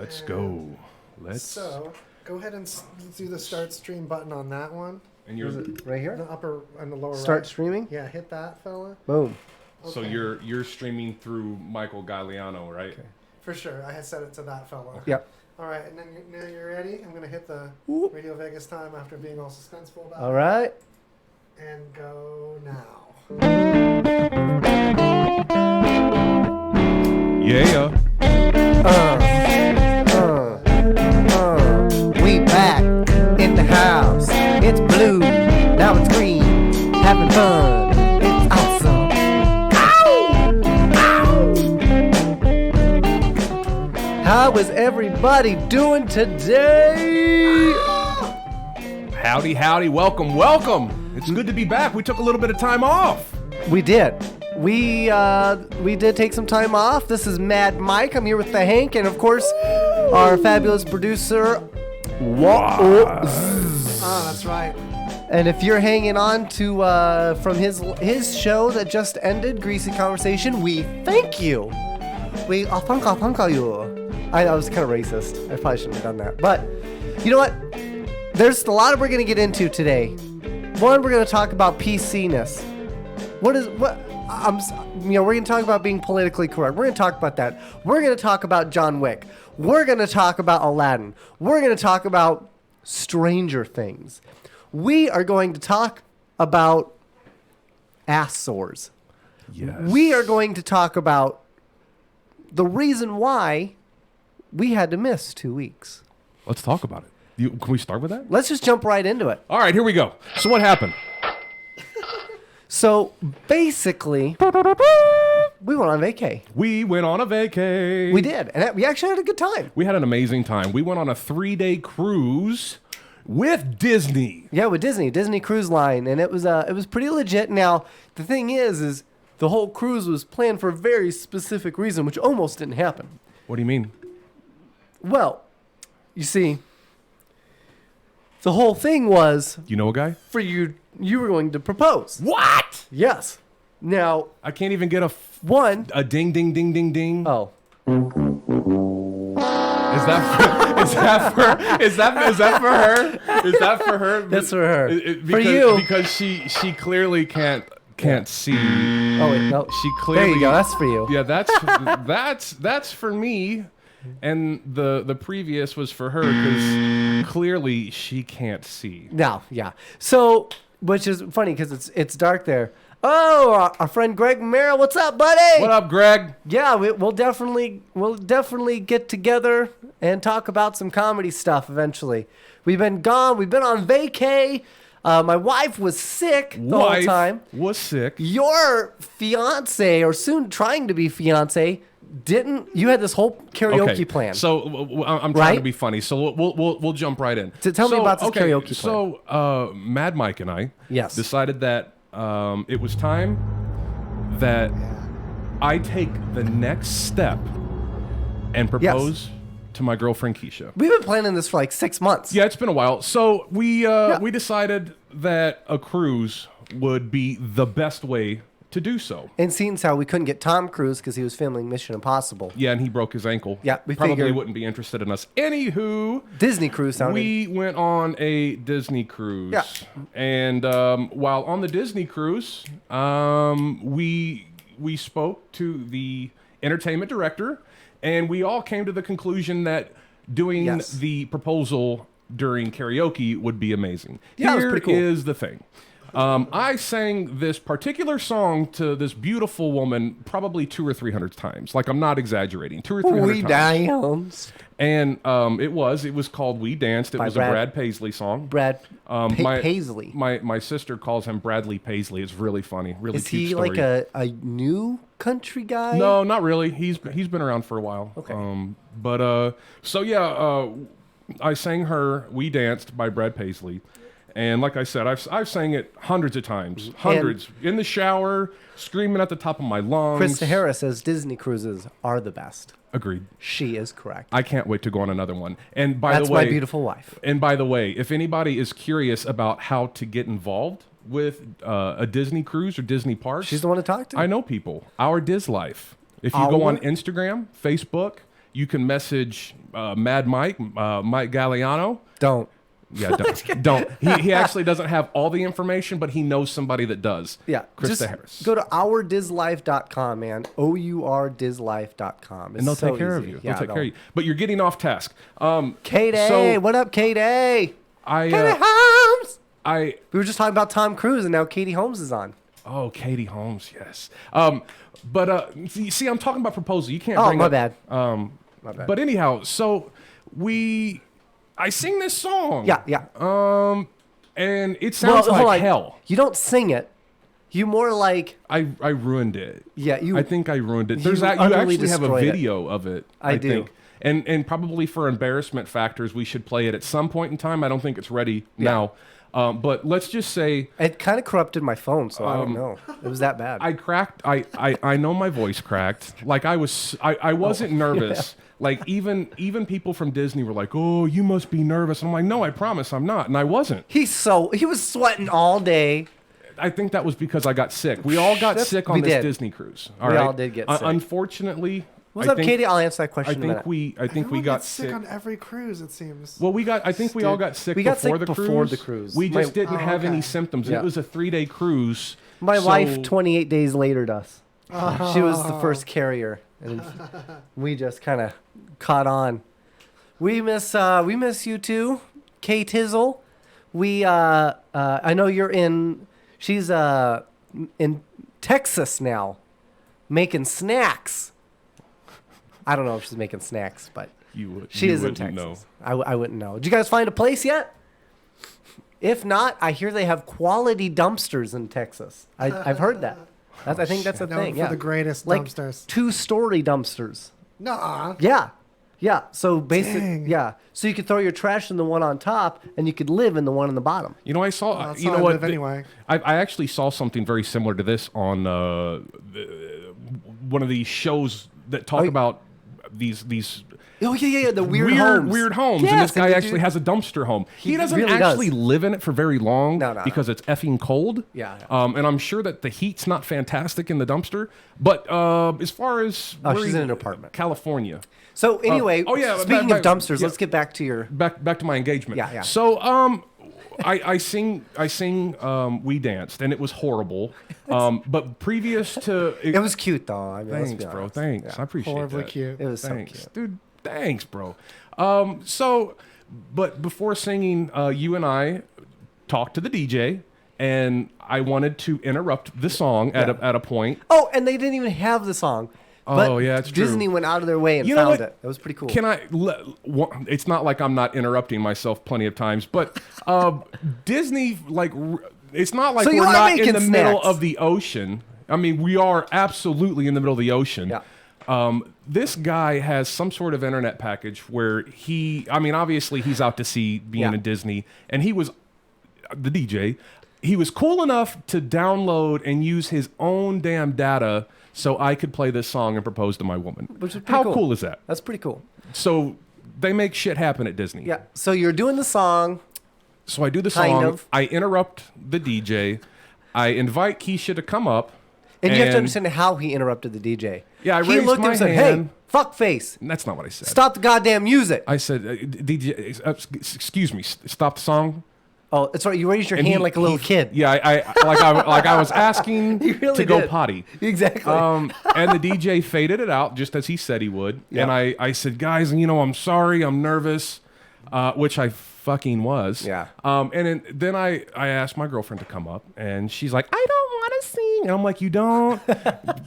Let's go. So, go ahead and do the start stream button on that one. And you're right here? The upper and the lower Start right. streaming? Yeah, hit that, fella. Boom. So Okay. you're streaming through Michael Galliano, right? Okay. For sure. I had set it to that fella. Yep. All right, and then now you're ready. I'm going to hit the Whoop. Radio Vegas time after being all suspenseful about All it. right. And go now. Yeah. We back in the house. It's blue, now it's green. Having fun, it's awesome. Ow! How is everybody doing today? Howdy, howdy. Welcome, welcome. It's good to be back. We took a little bit of time off. We did. We did take some time off. This is Mad Mike. I'm here with the Hank, and of course, our fabulous producer. Oh, that's right. And if you're hanging on to from his show that just ended, Greasy Conversation, we thank you. We thank you. I was kind of racist. I probably shouldn't have done that. But you know what? There's a lot we're gonna get into today. One, we're gonna talk about PC-ness. We're gonna talk about being politically correct. We're gonna talk about that. We're gonna talk about John Wick. We're gonna talk about Aladdin. We're gonna talk about Stranger Things. We are going to talk about ass sores. Yes. We are going to talk about the reason why we had to miss 2 weeks. Let's talk about it. Can we start with that? Let's just jump right into it. All right, here we go. So what happened? So basically, we went on vacay. We went on a vacay. We did, and we actually had a good time. We had an amazing time. We went on a 3-day cruise with Disney. Yeah, with Disney Cruise Line, and it was pretty legit. Now, the thing is the whole cruise was planned for a very specific reason, which almost didn't happen. What do you mean? Well, you see, the whole thing was You know a guy? for you were going to propose. What? Yes. Now, I can't even get one. a ding, ding, ding, ding, ding. Oh. Is that for her? Is that for her? That's for her. For Because, you. because she clearly can't see. Oh, wait, no. She clearly. There you go. That's for you. Yeah, that's for me, and the previous was for her because clearly she can't see. No, yeah. So, which is funny because it's dark there. Oh, our friend Greg Merrill, what's up, buddy? What up, Greg? Yeah, we'll definitely get together and talk about some comedy stuff eventually. We've been gone. We've been on vacay. My wife was sick the whole time. Was sick. Your fiance, or soon trying to be fiance, didn't. You had this whole karaoke plan. So I'm trying Right? to be funny. So we'll jump right in. Tell me about this karaoke plan. So Mad Mike and I Yes. decided that it was time that I take the next step and propose to my girlfriend Keisha. We've been planning this for like 6 months. Yeah, it's been a while. So we decided that a cruise would be the best way to do so. And seeing how we couldn't get Tom Cruise because he was filming Mission Impossible. Yeah, and he broke his ankle. Yeah, we probably figured- wouldn't be interested in us. Anywho, Disney Cruise sounded. we went on a Disney cruise. Yeah. And while on the Disney cruise, we spoke to the entertainment director, and we all came to the conclusion that doing Yes. the proposal during karaoke would be amazing. Yeah, it was Here pretty cool. is the thing. I sang this particular song to this beautiful woman probably 200 or 300 times. Like, I'm not exaggerating. 200 or 300 We times. dance. And it was called We Danced. It By was Brad- a Brad Paisley song. Brad My- Paisley. My sister calls him Bradley Paisley. It's really funny. Really Is cute he story. like a new country guy? No, not really. He's been around for a while. Okay. I sang her "We Danced" by Brad Paisley, and like I said, I've sang it hundreds of times, in the shower, screaming at the top of my lungs. Krista Harris says Disney cruises are the best. Agreed. She is correct. I can't wait to go on another one. And by That's the way, my beautiful wife. And by the way, if anybody is curious about how to get involved with a Disney cruise or Disney parks, She's the one to talk to. I know people. Our Diz Life. If you go Our? on Instagram, Facebook, you can message Mad Mike, Mike Galliano. Don't. Yeah, don't. He actually doesn't have all the information, but he knows somebody that does. Yeah. Krista Just Harris. go to ourdizlife.com, man. OURDizlife.com. And they'll take care of you. They'll take care of you. But you're getting off task. Katie, so what up, Katie? I Katie Holmes. I We were just talking about Tom Cruise, and now Katie Holmes is on. oh, Katie Holmes, yes. But see, I'm talking about proposal. You can't Oh, bring my up, bad. My bad. But anyhow, so I sing this song. Yeah. And it sounds hold like on. hell. You don't sing it. You more like I ruined it. yeah. I think I ruined it. you You utterly actually have a destroyed it. video of it. I do. think. And probably for embarrassment factors, we should play it at some point in time. I don't think it's ready now. But let's just say it kind of corrupted my phone, so I don't know. It was that bad. I cracked. I know my voice cracked. Like I wasn't nervous. Like even people from Disney were like, "Oh, you must be nervous." And I'm like, "No, I promise I'm not." And I wasn't. he was sweating all day. I think that was because I got sick. We all got sick on we this did. Disney cruise. We all did get sick. Unfortunately, What's up, Katie? I'll answer that I question in a think minute. I think we Everyone got gets sick on every cruise, it seems. Well, I think we all got sick We got before sick the cruise. before the cruise. We just didn't Oh, have any okay. symptoms. Yeah. It was a 3-day cruise. My so- wife 28 days later does. She was the first carrier, and we just kind of caught on. We miss you too, Kay Tizzle. I know you're in. She's in Texas now, making snacks. I don't know if she's making snacks, but she is in Texas. Know. I wouldn't know. Did you guys find a place yet? If not, I hear they have quality dumpsters in Texas. I've heard that. I think that's a Known thing. for Yeah, the greatest like dumpsters. 2-story dumpsters. Nuh-uh. Yeah. So basically, Dang. yeah. So you could throw your trash in the one on top, and you could live in the one on the bottom. You know, I saw. Well, that's you how know I what? live anyway. I actually saw something very similar to this on one of these shows that talk about these Oh yeah. The weird homes. weird homes. Yes, and this guy the actually dude- has a dumpster home. He doesn't really actually does. live in it for very long No. because it's effing cold. Yeah. And I'm sure that the heat's not fantastic in the dumpster. But as far as where she's he- in an apartment. California. So anyway, yeah, speaking back- of dumpsters, yeah. let's get back to your. Back to my engagement. Yeah. So I sing We Danced, and it was horrible. But previous to It was cute though. I mean, let's thanks, be bro. honest. Thanks. Yeah. I appreciate Horribly that. cute. It was Thanks, so cute. dude. Thanks, bro. But before singing, you and I talked to the DJ, and I wanted to interrupt the song at a point. Oh, and they didn't even have the song. But Oh, yeah, it's true. Disney went out of their way and You know found what? it. That was pretty cool. Can I? It's not like I'm not interrupting myself plenty of times, but Disney, it's not like So you we're are not in making the middle snacks. of the ocean. I mean, we are absolutely in the middle of the ocean. Yeah. This guy has some sort of internet package where obviously he's out to sea being Yeah. in Disney, and the DJ, he was cool enough to download and use his own damn data so I could play this song and propose to my woman. Which is pretty How cool. cool is that? That's pretty cool. So they make shit happen at Disney. Yeah. So you're doing the song. So I do the Kind song. of. I interrupt the DJ. I invite Keisha to come up. And you have to understand how he interrupted the DJ. Yeah, I he raised looked my and said, hand. "Hey, fuck face, That's not what I said. stop the goddamn music." I said, DJ, excuse me, stop the song. Oh, it's right. You raised your And hand he- like a little he- kid. Yeah, I was asking You really to go did. potty. Exactly. And the DJ faded it out just as he said he would. Yeah. And I said, guys, I'm sorry, I'm nervous, which I fucking was. Yeah. And then I asked my girlfriend to come up, and she's like, I don't want to sing. And I'm like, you don't?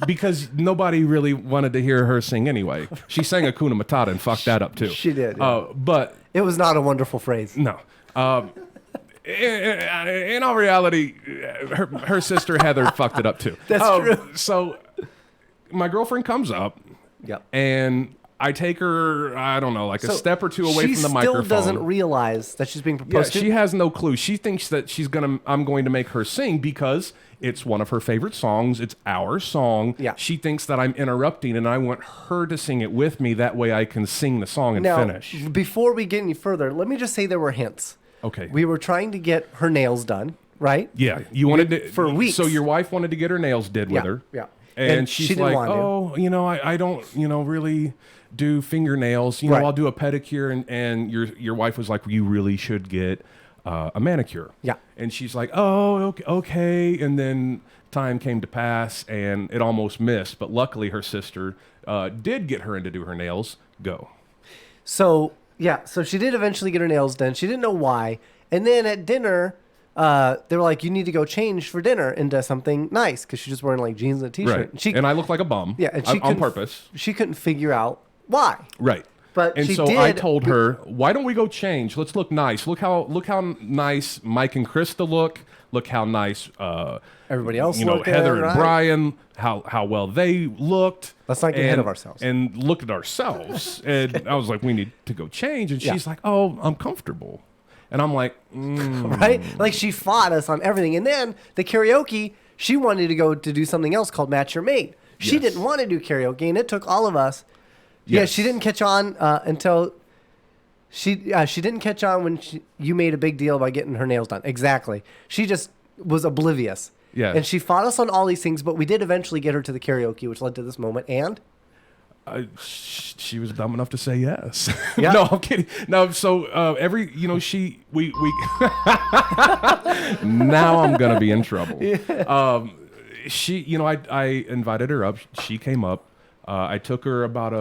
Because nobody really wanted to hear her sing anyway. She sang Hakuna Matata and fucked that up too. She did, yeah. But it was not a wonderful phrase. no. In all reality, her sister Heather fucked it up too. That's true. So my girlfriend comes up, Yep. and I take her, I don't know, like a So step or two away from the She microphone. still doesn't realize that she's being Yeah, proposed to. she has no clue. She thinks that I'm going to make her sing because it's one of her favorite songs. It's our song. Yeah. She thinks that I'm interrupting, and I want her to sing it with me. That way I can sing the song and Now, finish. before we get any further, let me just say there were hints. Okay. We were trying to get her nails done, right? Yeah, you wanted to For weeks. So your wife wanted to get her nails did with her. Yeah. And she she's didn't like, want to. oh, I don't, really do fingernails. Right. I'll do a pedicure. And your wife was like, you really should get a manicure. Yeah. And she's like, oh, okay. And then time came to pass, and it almost missed. But luckily, her sister did get her in to do her nails. Go. So she did eventually get her nails done. She didn't know why. And then at dinner, they were like, you need to go change for dinner into something nice, because she's just wearing like jeans and a t-shirt. Right. And I look like a bum. Yeah, and she on purpose. She couldn't figure out why. Right. But and she so did, I told her, why don't we go change? Let's look nice. Look how nice Mike and Krista look. Look how nice everybody else Heather and right? Brian, how well they looked. Let's not get ahead of ourselves. And look at ourselves. And I was like, we need to go change. And she's like, oh, I'm comfortable. And I'm like, right? Like, she fought us on everything. And then the karaoke, she wanted to go to do something else called Match Your Mate. She didn't want to do karaoke, and it took all of us. Yes. Yeah, she didn't catch on until she didn't catch on when you made a big deal by getting her nails done. Exactly. She just was oblivious. Yeah. And she fought us on all these things, but we did eventually get her to the karaoke, which led to this moment. And she was dumb enough to say yes. Yeah. No, I'm kidding. No, so we now I'm gonna be in trouble. Yeah. I invited her up. She came up. I took her about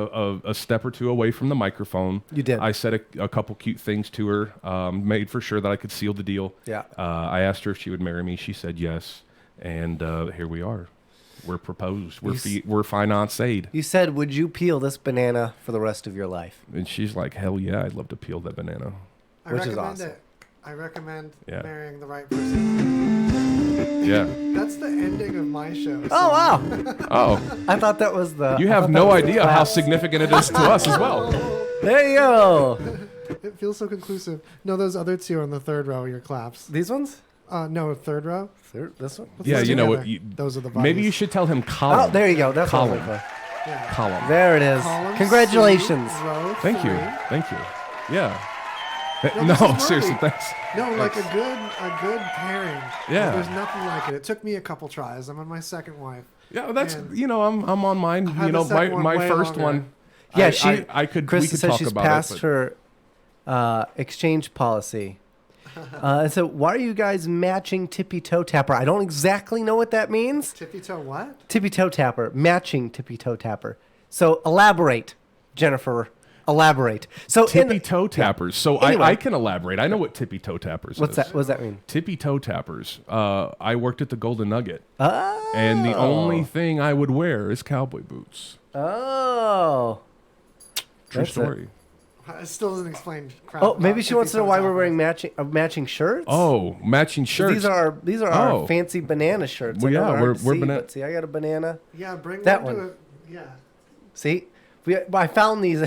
a step or two away from the microphone. You did. I said a couple cute things to her, made for sure that I could seal the deal. Yeah. I asked her if she would marry me. She said yes, and here we are. We're proposed. We're financed. You said, would you peel this banana for the rest of your life? And she's like, hell yeah, I'd love to peel that banana. Which is awesome. I recommend Yeah. marrying the right person. Yeah. That's the ending of my show. So. Oh, wow. Oh. I thought that was the... You have no idea how significant it is to us as well. There you go. It feels so conclusive. No, those other two are on the third row, your claps. These ones? No, third row. This one? Let's Yeah, do you know together. what? Those are the Maybe bodies. you should tell him column. Oh, there you go. That's Column. what I'm looking for. Yeah. Column. There it is. Column Congratulations. C, row Thank you. 3. Thank you. Yeah. No, No, this is seriously, great. thanks. No, like a good pairing. Yeah. There's nothing like it. It took me a couple tries. I'm on my second wife. Yeah, that's And I'm on mine. I've had You know, the second one my way first longer. one. Yeah, I could. Krista We could says talk she's about passed it. her exchange policy. And so, why are you guys matching tippy toe tapper? I don't exactly know what that means. Tippy toe what? Tippy toe tapper, matching tippy toe tapper. So elaborate, Jennifer. Elaborate. So Tippy toe tappers. So Anyway. I can elaborate. I know what tippy toe tappers What's is. that? What does that mean? Tippy toe tappers. I worked at the Golden Nugget, Oh. and the only thing I would wear is cowboy boots. Oh. True That's story. It still doesn't explain crap. Oh, maybe about she wants to know tippy why toe we're wearing tappers. matching shirts. Oh, matching shirts. These are our Oh. fancy banana shirts. Well, I know yeah, they're hard to we're see, banana- but see, I got a banana. Yeah, bring That one. one. To a, yeah. See, I found these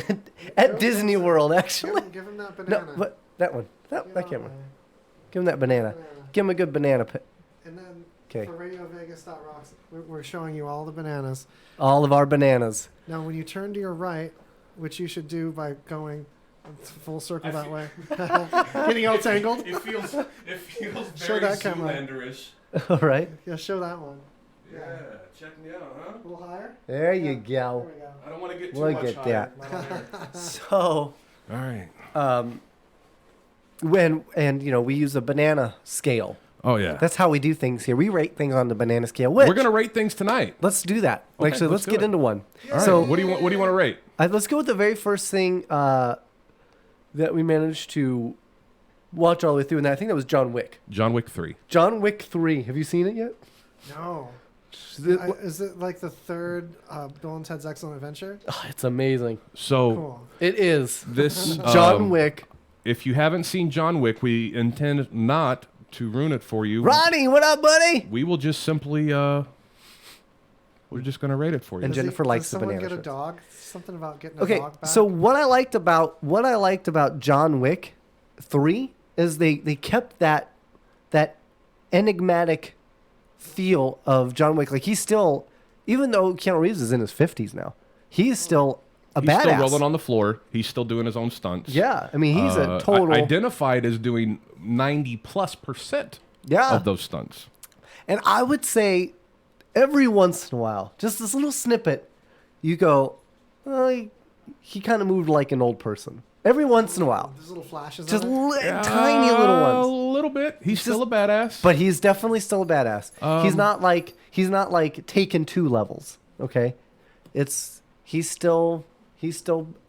at Disney World actually. Give him that No, banana. what? That one. That Give him camera. that. Give him that banana. Banana. Give him a good banana. And then 'Kay. for Radio Vegas Rocks, we're showing you all the bananas. All of our bananas. Now, when you turn to your right, which you should do by going full circle that way, getting all tangled. It feels Show very that camera. Zoolander-ish. All right. Yeah, show that one. Yeah, check me out, huh? A little higher. There you There go. we go. I don't want to get too Look much at higher. that. So, All right. we use a banana scale. Oh yeah. That's how we do things here. We rate things on the banana scale. Which We're gonna rate things tonight. let's do that. Okay, Actually, let's let's do get it. into one. All right. So, What do you want to rate? let's go with the very first thing that we managed to watch all the way through, and I think that was John Wick. John Wick 3. John Wick 3. Have you seen it yet? No. Is it- Is it like the third Bill and Ted's Excellent Adventure? Oh, it's amazing. So Cool. It is. this John Wick. If you haven't seen John Wick, we intend not to ruin it for you. Ronnie, what up, buddy? We will just simply we're just gonna rate it for you. And Jennifer likes the does banana someone get a shirts. dog? Something about getting a Okay, dog back? so what I liked about John Wick 3 is they kept that enigmatic feel of John Wick. Like, he's still, even though Keanu Reeves is in his 50s now, he's still a He's badass. still rolling on the floor. He's still doing his own stunts. Yeah, I mean, he's a total. identified as doing 90+% Yeah. of those stunts. And I would say, every once in a while, just this little snippet, you go, oh, he kind of moved like an old person. Every once in a while. There's little flashes. Just of it. tiny little A ones. little bit. He's still a badass. But he's definitely still a badass. He's not like Taken 2 levels. Okay, he's still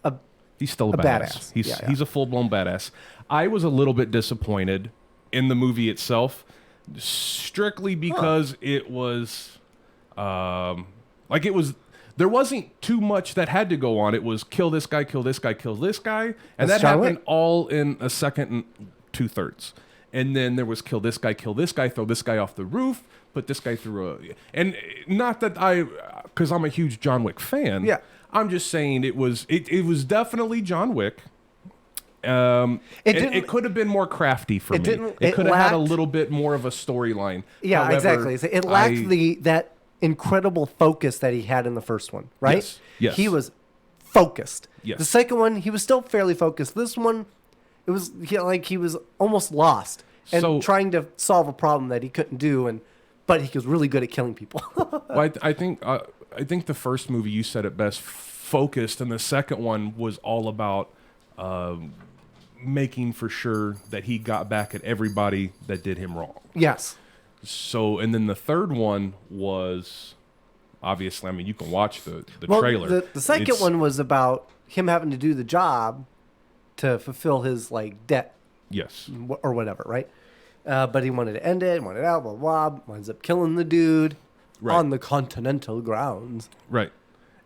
a badass. He's a full-blown badass. I was a little bit disappointed in the movie itself, strictly because it was there wasn't too much that had to go on. It was kill this guy, kill this guy, kill this guy, and That's that John happened Wick. all in a second and 2/3. And then there was kill this guy, throw this guy off the roof, put this guy through a... And not that because I'm a huge John Wick fan. Yeah. I'm just saying it was definitely John Wick. It could have been more crafty for me. It could have had a little bit more of a storyline. Yeah, However, exactly. It lacked that incredible focus that he had in the first one, right? Yes. He was focused. Yes. The second one, he was still fairly focused. This one, it was he was almost lost and trying to solve a problem that he couldn't do, but he was really good at killing people. Well, I think the first movie, you said it best, focused, and the second one was all about making for sure that he got back at everybody that did him wrong. Yes. So, and then the third one was obviously, I mean, you can watch the trailer. The second one was about him having to do the job to fulfill his debt. Yes. Or whatever, right? But he wanted to end it, wanted out, blah, blah, blah. Winds up killing the dude on the Continental grounds. Right.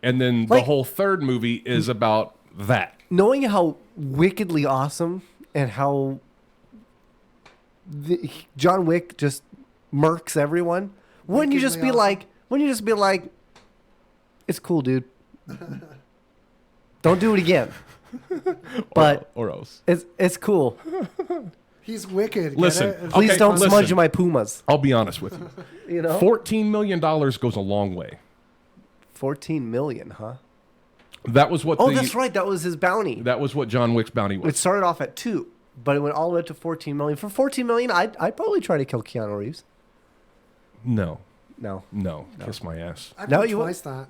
And then the whole third movie is about that. Knowing how wickedly awesome and how John Wick just murks everyone, wouldn't you just be like, it's cool, dude. Don't do it again. But or else. It's cool. He's wicked. Listen, Please don't smudge my Pumas. I'll be honest with you. You know, $14 million goes a long way. 14 million, huh? That was what. That's right. That was his bounty. That was what John Wick's bounty was. It started off at 2, but it went all the way up to 14 million. For 14 million, I'd probably try to kill Keanu Reeves. No. No. Kiss my ass. I've No, done you twice that.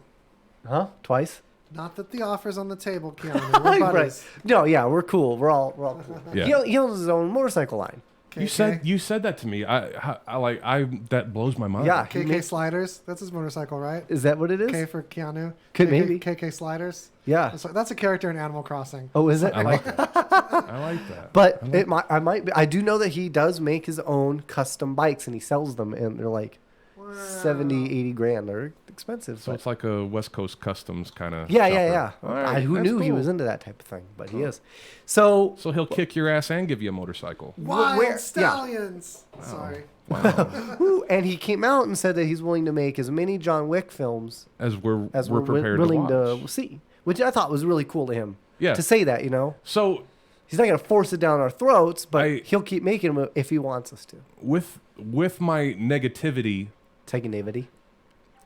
Huh? Twice? Not that the offer's on the table, Keanu. We're buddies. Right. No, yeah, we're cool. We're all cool. Yeah. He owns his own motorcycle line. KK. You said that to me. I that blows my mind. Yeah. KK Sliders. That's his motorcycle, right? Is that what it is? K for Keanu. Could KK, maybe. KK Sliders. Yeah. That's a character in Animal Crossing. Oh, is it? I like that. I like that. But I do know that he does make his own custom bikes and he sells them and they're like 70, 80 grand. They're expensive. So it's like a West Coast Customs kind of. Yeah. All right, Who that's knew he cool. was into that type of thing? But he is. So he'll kick your ass and give you a motorcycle. Wild Stallions. Sorry. Ooh, and he came out and said that he's willing to make as many John Wick films As we're we're prepared willing to watch. to see, which I thought was really cool to him. Yeah. To say that, you know, So he's not going to force it down our throats, but he'll keep making them if he wants us to. with my negativity Taking Navity.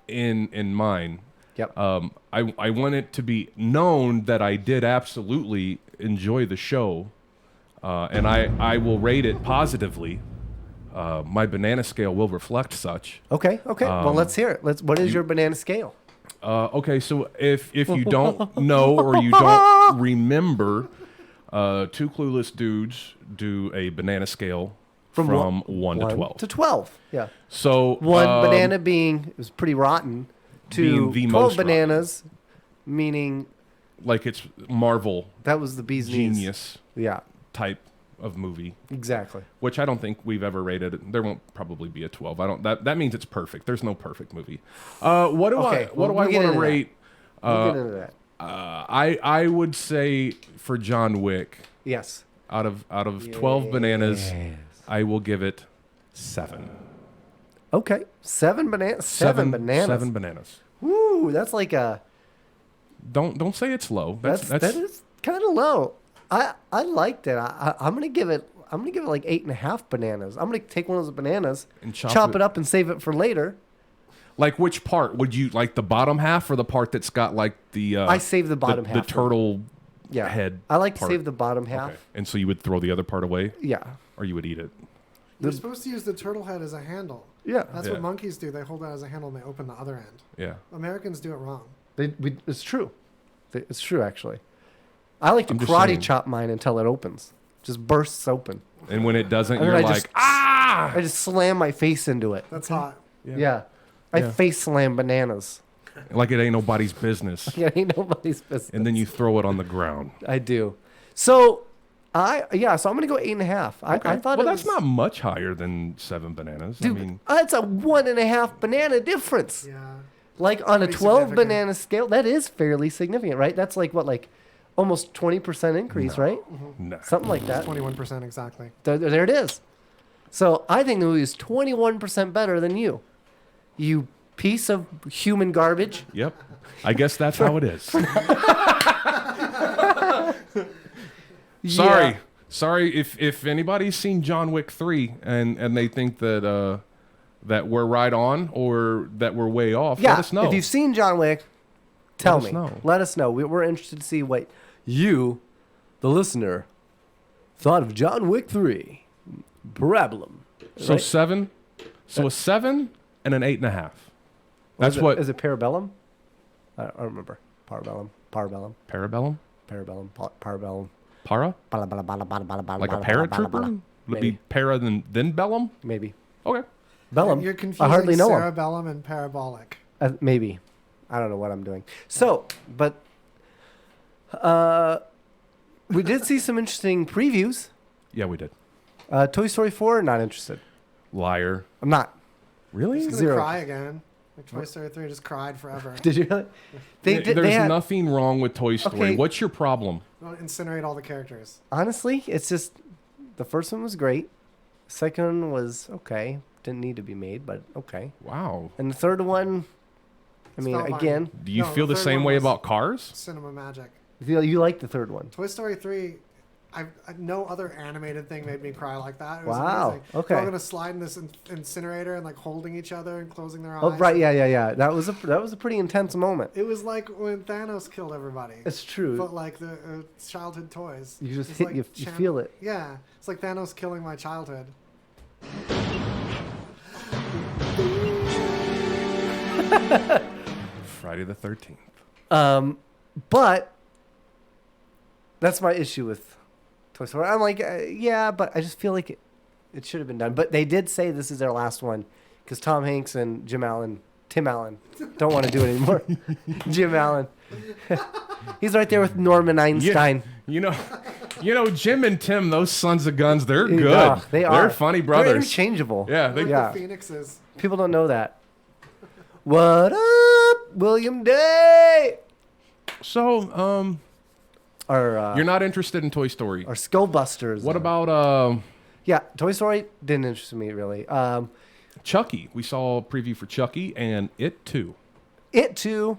in mind, Yep. I want it to be known that I did absolutely enjoy the show, and I will rate it positively. My banana scale will reflect such. Okay. Well, let's hear it. What is your banana scale? Okay, so if you don't know or you don't remember, two clueless dudes do a banana scale from 1 to 12. To 12. Yeah. So One banana being it was pretty rotten. To being the 12 most bananas, meaning like it's Marvel that was the bee's knees. genius Yeah. type of movie, Exactly. which I don't think we've ever rated it. There won't probably be a 12. I don't. That means it's perfect. There's no perfect movie. What do I want to rate? We'll get into that. I would say for John Wick, Yes. out of 12 bananas, I will give it 7. Okay. 7 bananas. 7 bananas. 7 bananas. Woo, that's like a Don't say it's low. that is kind of low. I liked it. I'm gonna give it like 8.5 bananas. I'm gonna take one of those bananas And chop it up and save it for later. Like which part would you like? The bottom half or the part that's got like the? I save the bottom half. The turtle head. I like to part? save the bottom half. Okay. And so you would throw the other part away, Yeah. or you would eat it. They're supposed to use the turtle head as a handle. Yeah. That's what monkeys do. They hold that as a handle and they open the other end. Yeah. Americans do it wrong. It's true. It's true, actually. I like to I'm just karate saying. chop mine until it opens. Just bursts open. And when it doesn't, And then you're I like, just- ah! I just slam my face into it. That's hot. Yeah. I Yeah. face slam bananas. Like it ain't nobody's business. Yeah, ain't nobody's business. And then you throw it on the ground. I do. So, so I'm gonna go 8.5. I thought well, it that's was, not much higher than 7 bananas. Dude, I mean, that's a 1.5 banana difference. Yeah. Like on a Pretty 12 significant. banana scale, that is fairly significant, right? That's like what, like almost 20% increase, right? no. Something like that. 21% exactly. There it is. So I think the movie is 21% better than you. You piece of human garbage. Yep. I guess that's how it is. Sorry. Yeah. Sorry if anybody's seen John Wick 3 and they think that that we're right on or that we're way off, Yeah. let us know. If you've seen John Wick, tell Let us me. know. Let us know. We're interested to see what you, the listener, thought of John Wick 3. Problem. so right? 7. So a 7 and an 8.5. That's what Is it Parabellum? I don't remember. Parabellum. Parabellum? Parabellum. Parabellum. Para? Like Like a paratrooper? Would it be Maybe. para then bellum? Maybe. Okay. Bellum. You're confusing I hardly know him. cerebellum and parabolic. Maybe. I don't know what I'm doing. So, but we did see some interesting previews. Yeah, we did. Toy Story 4, not interested. Liar. I'm not. Really? Just gonna Zero. cry again. Like Toy Story 3 just cried forever. Did you really? There's nothing wrong with Toy Story. Okay. What's your problem? Don't incinerate all the characters. Honestly, it's just the first one was great. Second one was okay. Didn't need to be made, but okay. Wow. And the third one, I mean, Spellbind. again, Do you No, feel the the third same one way was- about Cars? Cinema magic. you like the third one. Toy Story 3, no other animated thing made me cry like that. It was Wow, amazing. okay. They're all gonna slide in this incinerator and like holding each other and closing their eyes. Oh, right, yeah. That was a pretty intense moment. It was like when Thanos killed everybody. It's true. But like the childhood toys. You just It's hit, like you feel it. Yeah, it's like Thanos killing my childhood. Friday the 13th. But that's my issue with Toy Story. I'm like, yeah, but I just feel like it should have been done. But they did say this is their last one because Tom Hanks and Tim Allen don't want to do it anymore. Jim Allen. He's right there with Norman Einstein. You know, Jim and Tim, those sons of guns, they're good. Yeah, they are. They're funny They're brothers. interchangeable. Yeah, Like Yeah. the Phoenixes. People don't know that. What up, William Day? So, Or you're not interested in Toy Story. or Skullbusters. What or- about Yeah, Toy Story didn't interest me really. Chucky? We saw a preview for Chucky and It Too. It Too,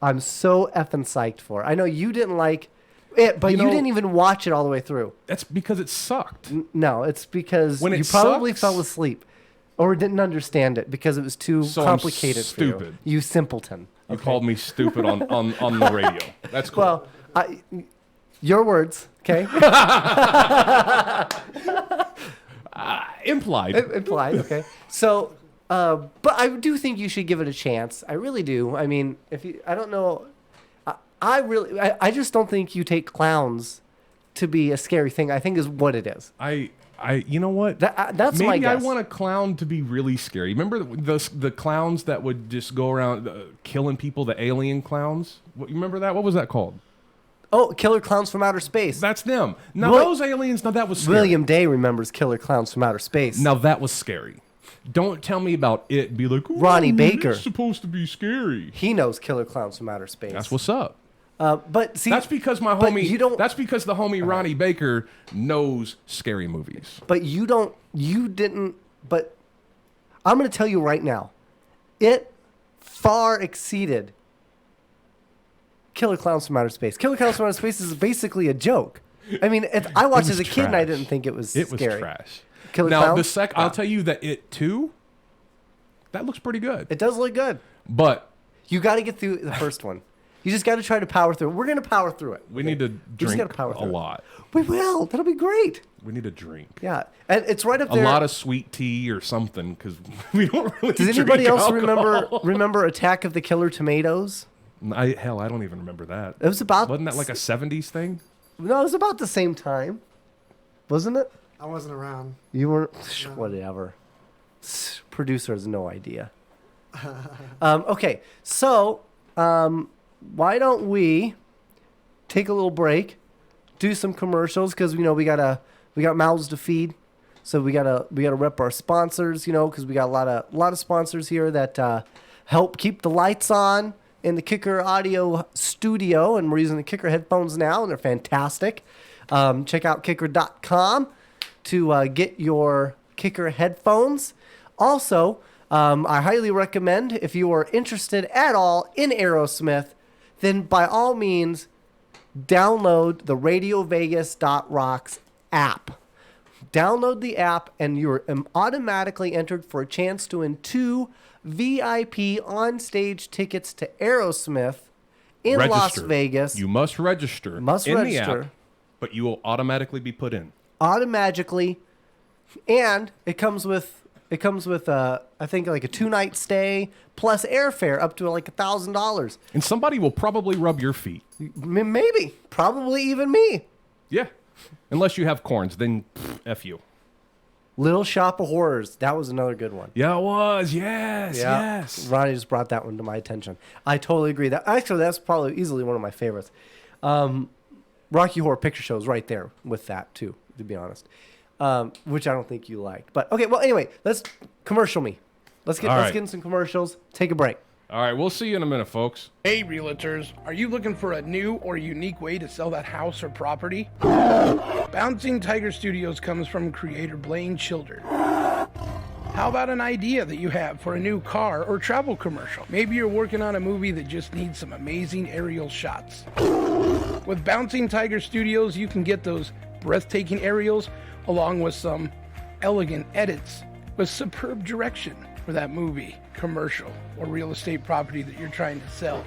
I'm so effing psyched for. I know you didn't like it, but You you know- didn't even watch it all the way through. That's because it sucked. No, it's because When it you probably sucks- fell asleep or didn't understand it because it was too So I'm complicated for you. stupid. You simpleton. You called me stupid on the radio. That's cool. Well, your words, okay? Implied. Implied, okay. So, but I do think you should give it a chance. I really do. I mean, I don't know. I just don't think you take clowns to be a scary thing. I think is what it is. You know what? That's Maybe my guess. I want a clown to be really scary. Remember the clowns that would just go around killing people, the alien clowns? You remember that? What was that called? Oh, Killer Clowns from Outer Space. That's them. Now What? those aliens, now that was scary. William Day remembers Killer Clowns from Outer Space. Now that was scary. Don't tell me about it. Be like, Ronnie "Ooh, Baker. It's supposed to be scary. He knows Killer Clowns from Outer Space. That's what's up. But see, That's because my but homie. you don't- That's because the homie Ronnie Baker knows scary movies. But you don't. You didn't. But I'm going to tell you right now, it far exceeded Killer Clowns from Outer Space. Killer Clowns from Outer Space is basically a joke. I mean, I watched it was as a kid and I trash. didn't think it was It was scary. trash. Killer Now Clowns. I'll tell you that It Too, that looks pretty good. It does look good. But You got to get through the first one. You just got to try to power through it. We're going to power through it. We need to just drink gotta power a through it. lot. We will. That'll be great. We need a drink. Yeah. And it's right up A there. lot of sweet tea or something, because we don't really Does anybody drink else alcohol. remember Attack of the Killer Tomatoes? I don't even remember that. It was about... Wasn't that like a 70s thing? No, it was about the same time. Wasn't it? I wasn't around. You weren't... Whatever. Producer has no idea. Okay, so why don't we take a little break, do some commercials, because we got mouths to feed, so we gotta rep our sponsors, because we got a lot of sponsors here that help keep the lights on in the Kicker Audio studio, and we're using the Kicker headphones now, and they're fantastic. Check out kicker.com to get your Kicker headphones. Also, I highly recommend, if you are interested at all in Aerosmith, then by all means, download the RadioVegas.rocks app. Download the app, and you're automatically entered for a chance to win 2 VIP on-stage tickets to Aerosmith in Las Vegas. You must register in the app, but you will automatically be put in. Automatically, and it comes with I think like a 2-night stay plus airfare up to like $1,000. And somebody will probably rub your feet. Maybe, probably even me. Yeah, unless you have corns, then F you. Little Shop of Horrors. That was another good one. Yeah, it was. Yes. Ronnie just brought that one to my attention. I totally agree. That's probably easily one of my favorites. Rocky Horror Picture Show is right there with that too, to be honest. Which I don't think you liked. But okay, well anyway, let's commercial me. Let's get in some commercials. Take a break. All right, we'll see you in a minute, folks. Hey, realtors, are you looking for a new or unique way to sell that house or property? Bouncing Tiger Studios comes from creator Blaine Childer. How about an idea that you have for a new car or travel commercial? Maybe you're working on a movie that just needs some amazing aerial shots. With Bouncing Tiger Studios, you can get those breathtaking aerials along with some elegant edits with superb direction for that movie, commercial, or real estate property that you're trying to sell.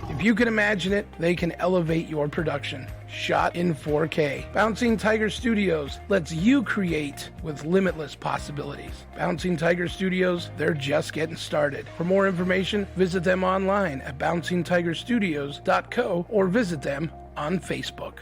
If you can imagine it, they can elevate your production. Shot in 4K. Bouncing Tiger Studios lets you create with limitless possibilities. Bouncing Tiger Studios, they're just getting started. For more information, visit them online at bouncingtigerstudios.co or visit them on Facebook.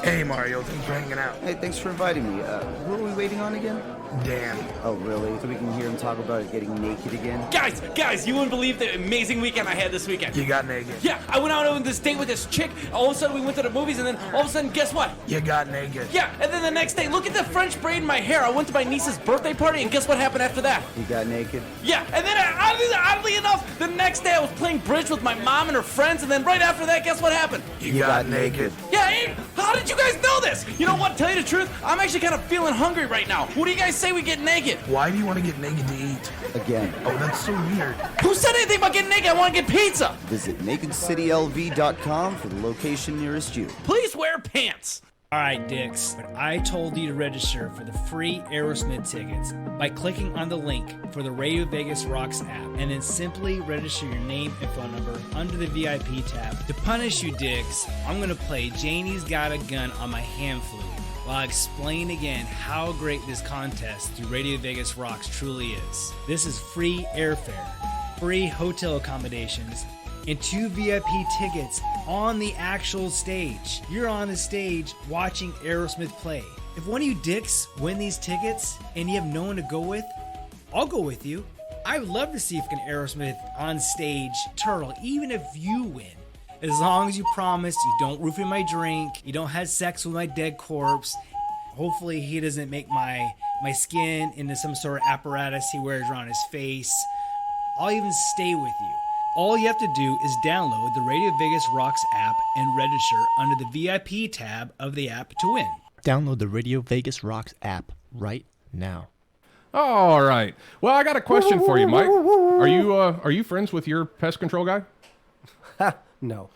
Hey Mario, thanks for hanging out. Hey, thanks for inviting me. Who are we waiting on again? Dan. Oh, really? So we can hear him talk about getting naked again? Guys, you wouldn't believe the amazing weekend I had this weekend. You got naked. Yeah, I went out on this date with this chick. All of a sudden, we went to the movies, and then all of a sudden, guess what? You got naked. Yeah, and then the next day, look at the French braid in my hair. I went to my niece's birthday party, and guess what happened after that? You got naked? Yeah, and then oddly enough, the next day I was playing bridge with my mom and her friends, and then right after that, guess what happened? You got naked. Yeah, hey, how did you guys know this? You know what, tell you the truth, I'm actually kind of feeling hungry right now. What do you guys say we get naked? Why do you want to get naked to eat? Again. Oh, that's so weird. Who said anything about getting naked? I want to get pizza. Visit nakedcitylv.com for the location nearest you. Please wear pants. All right, Dix, but I told you to register for the free Aerosmith tickets by clicking on the link for the Radio Vegas Rocks app and then simply register your name and phone number under the VIP tab. To punish you, Dix, I'm going to play Janie's Got a Gun on my hand flute while I explain again how great this contest through Radio Vegas Rocks truly is. This is free airfare, free hotel accommodations, and 2 VIP tickets on the actual stage. You're on the stage watching Aerosmith play. If one of you dicks win these tickets and you have no one to go with, I'll go with you. I would love to see if an Aerosmith on stage turtle, even if you win. As long as you promise you don't roofie my drink, you don't have sex with my dead corpse. Hopefully he doesn't make my skin into some sort of apparatus he wears around his face. I'll even stay with you. All you have to do is download the Radio Vegas Rocks app and register under the VIP tab of the app to win. Download the Radio Vegas Rocks app right now. All right. Well, I got a question for you, Mike. Are you friends with your pest control guy? No.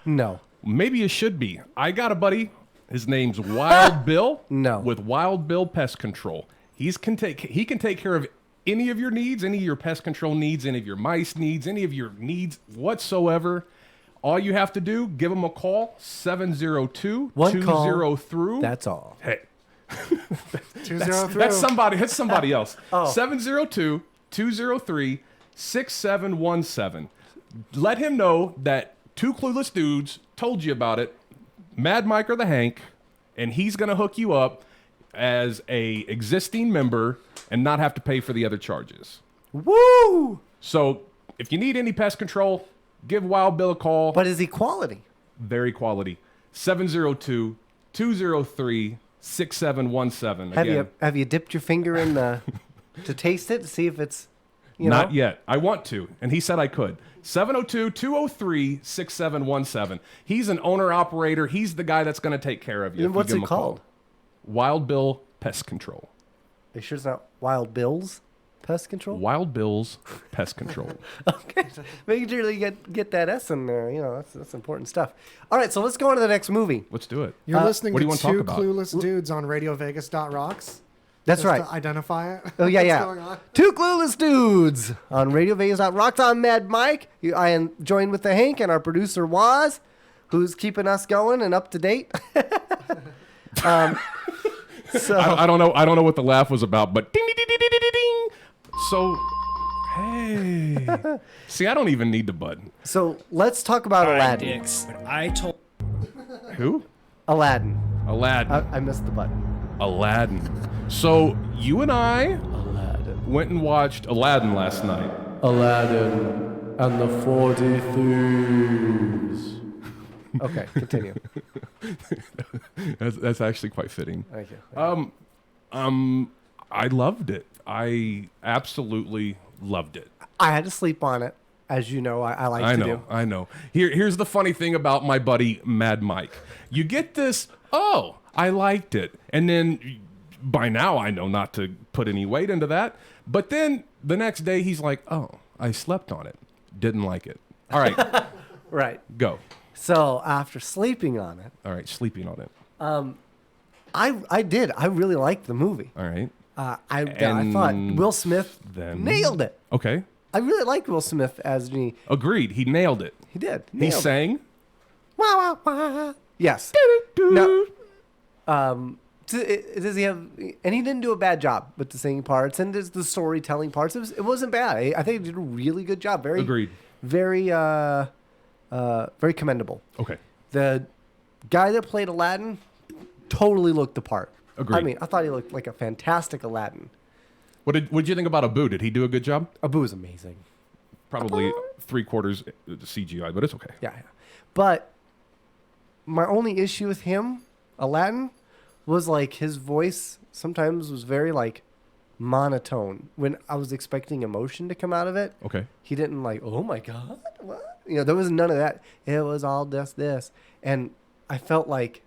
No. Maybe you should be. I got a buddy. His name's Wild Bill. No. With Wild Bill Pest Control. he can take care of any of your needs, any of your pest control needs, any of your mice needs, any of your needs whatsoever. All you have to do, give him a call, 702-20 through. That's all. Hey. 203. That's somebody else. 702-203-6717. Let him know that two clueless dudes told you about it, Mad Mike or the Hank, and he's going to hook you up as a existing member and not have to pay for the other charges. Woo! So if you need any pest control, give Wild Bill a call. But is he quality? Very quality. 702-203-6717. Have you dipped your finger in the to taste it to see if it's Not yet. I want to, and he said I could. 702-203-6717. He's an owner-operator. He's the guy that's going to take care of you. And what's it called? Wild Bill Pest Control. Are you sure it's not Wild Bill's Pest Control? Wild Bill's Pest Control. Okay. Making sure that you get that S in there. That's important stuff. All right, so let's go on to the next movie. Let's do it. You're listening what do to you want to talk two about? clueless dudes on RadioVegas.rocks. That's Just right. to identify it. Oh, yeah, What's yeah. going on? Two clueless dudes on Radio Vegas Rocks. I'm Mad Mike. I am joined with the Hank and our producer Waz, who's keeping us going and up to date. So I don't know. I don't know what the laugh was about, but ding, ding, ding, ding, ding, ding, ding. So, hey. See, I don't even need the button. So let's talk about All right, Aladdin. dicks. But I told. Who? Aladdin. Aladdin. I missed the button. Aladdin. So you and I went and watched Aladdin last night. Aladdin and the 40 Thieves. Okay, continue. That's actually quite fitting. Thank you. I loved it. I absolutely loved it. I had to sleep on it, as you know. I like to do. I know. Here's the funny thing about my buddy Mad Mike. You get this, oh, I liked it. And then by now I know not to put any weight into that. But then the next day he's like, oh, I slept on it. Didn't like it. All right. Right. Go. So after sleeping on it, All right. Sleeping on it. I did. I really liked the movie. All right. I thought Will Smith Then nailed it. Okay. I really liked Will Smith as Genie. Agreed. He nailed it. He did. He Nailed it. sang. Wah, wah, wah. Yes. No. Does he have? And he didn't do a bad job with the singing parts and the storytelling parts. It wasn't bad. I think he did a really good job. Very Agreed. Very very commendable. Okay. The guy that played Aladdin totally looked the part. Agreed. I mean, I thought he looked like a fantastic Aladdin. What did you think about Abu? Did he do a good job? Abu is amazing. Probably 3/4 CGI, but it's okay. Yeah. But my only issue with him, Aladdin, was like his voice sometimes was very like monotone. When I was expecting emotion to come out of it, Okay. he didn't like, oh my God, what? There was none of that. It was all just this. And I felt like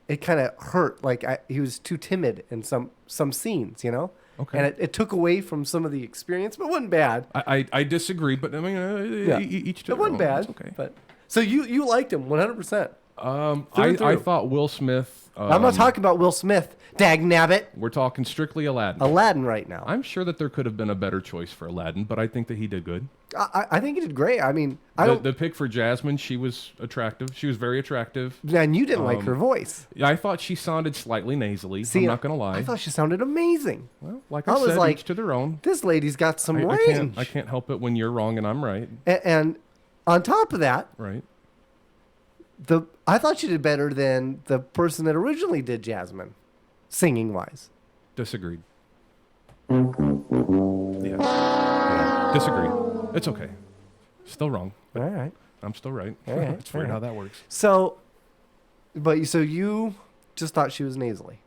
it kind of hurt. Like he was too timid in some scenes, Okay. And it took away from some of the experience, but it wasn't bad. I disagree, but I mean, Yeah. each to It wasn't their own. bad. It's okay. But so you liked him 100%. I through. thought Will Smith. I'm not talking about Will Smith. Dag nabbit. We're talking strictly Aladdin. Aladdin right now. I'm sure that there could have been a better choice for Aladdin, but I think that he did good. I think he did great. I mean, The pick for Jasmine, she was attractive. She was very attractive. And you didn't like her voice. Yeah, I thought she sounded slightly nasally. I'm not gonna lie. I thought she sounded amazing. Well, like I I was said, like, each to their own. This lady's got some I range. can't help it when you're wrong and I'm right. And on top of that, Right. I thought she did better than the person that originally did Jasmine, singing wise. Disagreed. Yeah. Disagreed. It's okay. Still wrong. All right. I'm still right. All right, It's weird all how right. that works. So you just thought she was nasally.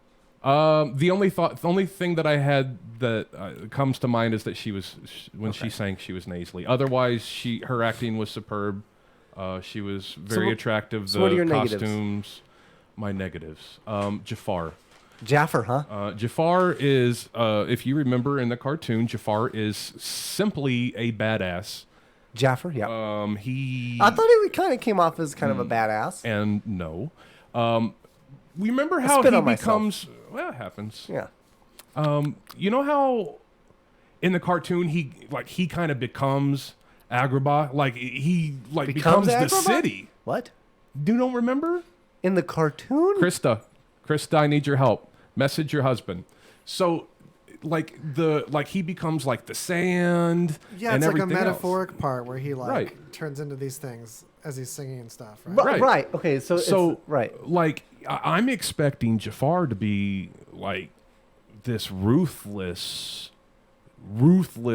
The only thing that I had that comes to mind is that when she sang, she was nasally. Otherwise, her acting was superb. She was very attractive. So what are your costumes, negatives? My negatives. Jafar. Jafar, huh? Jafar is, if you remember in the cartoon, Jafar is simply a badass. Jafar, yeah. I thought he kind of came off as kind of a badass. And no. We remember how spit he on myself. becomes. Well, it happens. Yeah. You know how in the cartoon he kind of becomes Agrabah, like he becomes the Agrabah? city. What? You don't remember? In the cartoon? Krista, I need your help. Message your husband. So, he becomes like the sand. Yeah, and it's like a everything metaphoric part where he Right. turns into these things as he's singing and stuff. Right. Right. Right. Okay. So right. Like I'm expecting Jafar to be like this ruthless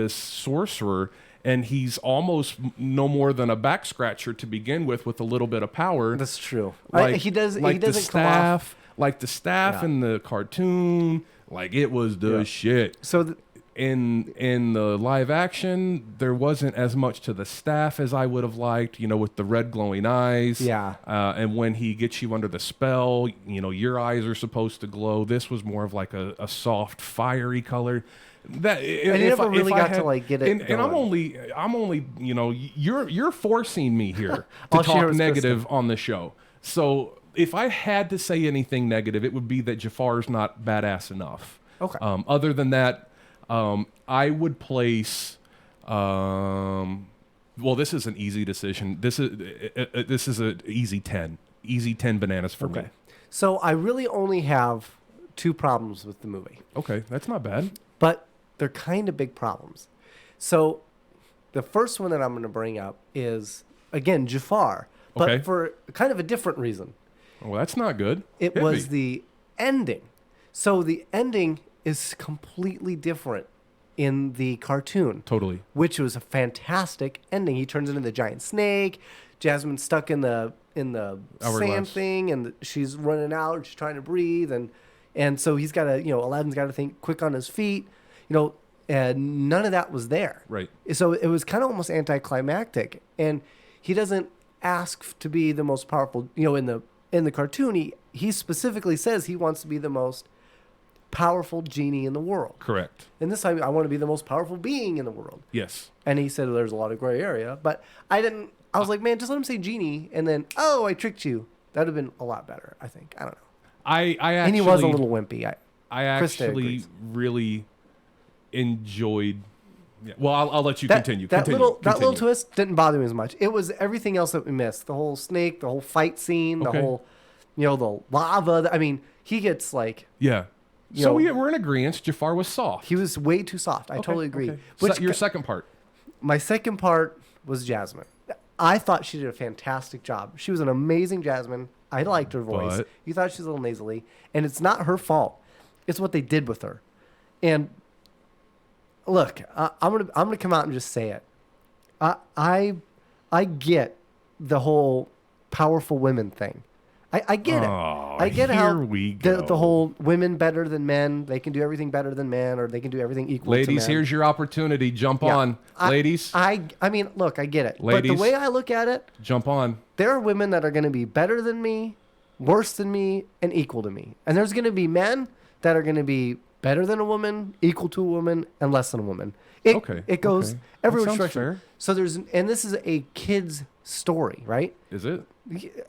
sorcerer, and he's almost no more than a back scratcher to begin with a little bit of power. That's true. Like, he does. like He the doesn't come staff, off. like the staff in the cartoon, like it was the shit. So in the live action, there wasn't as much to the staff as I would have liked, with the red glowing eyes. Yeah. And when he gets you under the spell, your eyes are supposed to glow. This was more of like a soft, fiery color. That and he never really got to like get it. And I'm only, you're forcing me here All to she heard talk was negative on the show. So if I had to say anything negative, it would be that Jafar's not badass enough. Okay. Other than that, I would place. Well, this is an easy decision. This is an easy 10. Easy 10 bananas for me. So I really only have 2 problems with the movie. Okay, that's not bad. But they're kind of big problems. So the first one that I'm going to bring up is, again, Jafar, but for kind of a different reason. Well, that's not good. It was the ending. So the ending is completely different in the cartoon. Totally. Which was a fantastic ending. He turns into the giant snake. Jasmine's stuck in the sand thing, and she's running out. She's trying to breathe, and so he's got to, Aladdin's got to think quick on his feet. And none of that was there. Right. So it was kind of almost anticlimactic, and he doesn't ask to be the most powerful. In the cartoon, he specifically says he wants to be the most powerful genie in the world. Correct. And this time, I want to be the most powerful being in the world. Yes. And he said there's a lot of gray area, but I didn't. I was like, man, just let him say genie, and then I tricked you. That would have been a lot better. I think. I don't know. I actually, and he was a little wimpy. I actually really enjoyed. Yeah. Well, I'll let you continue. That little twist didn't bother me as much. It was everything else that we missed. The whole snake, the whole fight scene, the whole, the lava. I mean, he gets like. Yeah. So we're in agreement. Jafar was soft. He was way too soft. I totally agree. Okay. Which your second part? My second part was Jasmine. I thought she did a fantastic job. She was an amazing Jasmine. I liked her voice. You thought she was a little nasally, and it's not her fault. It's what they did with her. And look, I'm gonna come out and just say it. I get the whole powerful women thing. I get it. I get how the whole women better than men. They can do everything better than men, or they can do everything equal to men. Ladies, here's your opportunity. Jump on. Ladies. I mean, look, I get it. Ladies, but the way I look at it, jump on. There are women that are going to be better than me, worse than me, and equal to me. And there's going to be men that are going to be better than a woman, equal to a woman, and less than a woman. It goes every direction. Fair. So and this is a kid's story, right? Is it?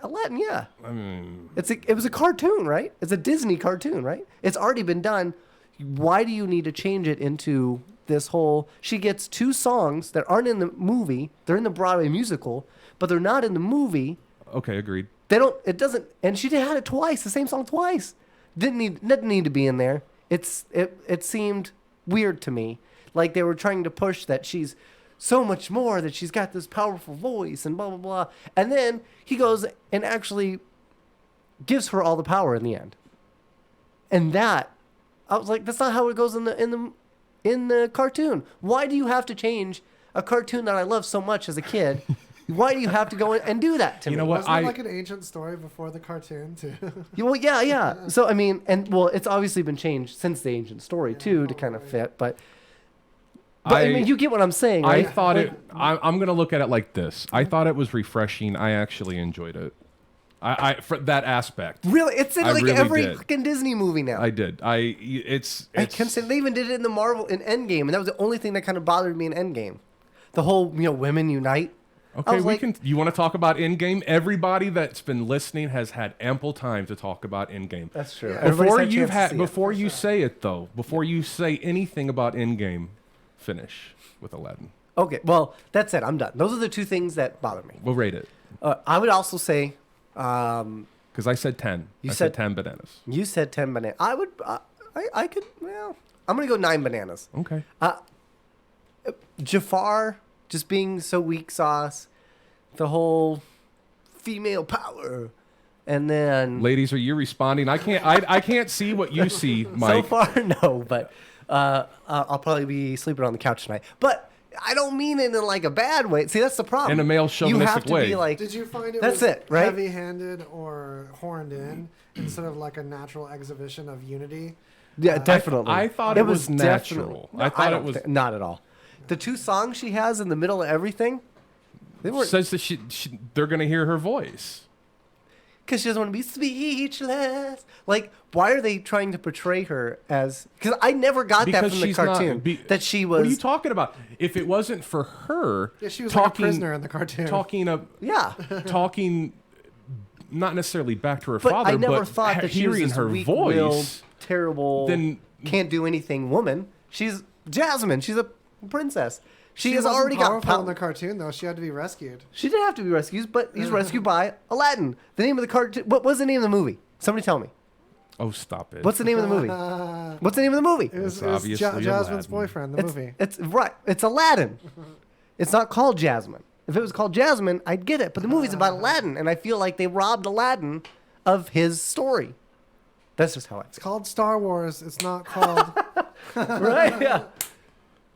Aladdin, yeah. I mean, it was a cartoon, right? It's a Disney cartoon, right? It's already been done. Why do you need to change it into this whole? She gets 2 songs that aren't in the movie. They're in the Broadway musical, but they're not in the movie. Okay, agreed. They don't. It doesn't. And she had it twice. The same song twice. Didn't need to be in there. It seemed weird to me. Like they were trying to push that she's so much more, that she's got this powerful voice and blah, blah, blah. And then he goes and actually gives her all the power in the end. And that, I was like, that's not how it goes in the cartoon. Why do you have to change a cartoon that I loved so much as a kid? Why do you have to go and do that to me? You know what? Wasn't it like an ancient story before the cartoon too? Well, yeah. So I mean, it's obviously been changed since the ancient story too, to kind of fit. But I mean, you get what I'm saying, right? I thought I'm going to look at it like this. I thought it was refreshing. I actually enjoyed it. I for that aspect. Really, it's in like really every fucking Disney movie now. I did. It's they even did it in the Marvel in Endgame, and that was the only thing that kind of bothered me in Endgame. The whole women unite. Okay, was like, You want to talk about Endgame? Everybody that's been listening has had ample time to talk about Endgame. That's true. Yeah. Before you say it though, before you say anything about Endgame, finish with Aladdin. Okay, well, that's it. I'm done. Those are the two things that bother me. We'll rate it I would also say, because I said 10. I said 10 bananas. you said 10 bananas. I would, I could, well, I'm going to go 9 bananas. Okay. Jafar just being so weak sauce, the whole female power, and then Ladies, are you responding? I can't see what you see, so Mike. far no, but I'll probably be sleeping on the couch tonight. But I don't mean it in like a bad way. See, that's the problem. In a male you have chauvinistic to way. be like, Did you find it that's was it, right? heavy-handed or horned in instead of like a natural exhibition of unity? Yeah, definitely. I thought it was definitely- natural. No, I thought don't it was. thi- not at all. The 2 songs she has in the middle of everything, they weren't, Says that they're gonna hear her voice. because she doesn't want to be speechless. Like, why are they trying to portray her as? Because I never got that Because from the she's not- cartoon. That she was. What are you talking about? If it wasn't for her, Yeah, she was like a prisoner in the cartoon. Yeah. talking, not necessarily back to her But father, I never but thought that she was hearing this her weak-willed, voice. terrible, then- can't do anything woman. She's Jasmine. She's a princess. She has wasn't already got powerful power. in the cartoon though. She had to be rescued. She didn't have to be rescued, but he's rescued by Aladdin. The name of the cartoon. What was the name of the movie? Somebody tell me. Oh, stop it! What's the name of the movie? What's the name of the movie? It was, It's it was obviously Jasmine's Aladdin. boyfriend. The movie. It's right. It's Aladdin. It's not called Jasmine. If it was called Jasmine, I'd get it. But the movie's about Aladdin, and I feel like they robbed Aladdin of his story. That's just how It's called Star Wars. It's not called. right? Yeah.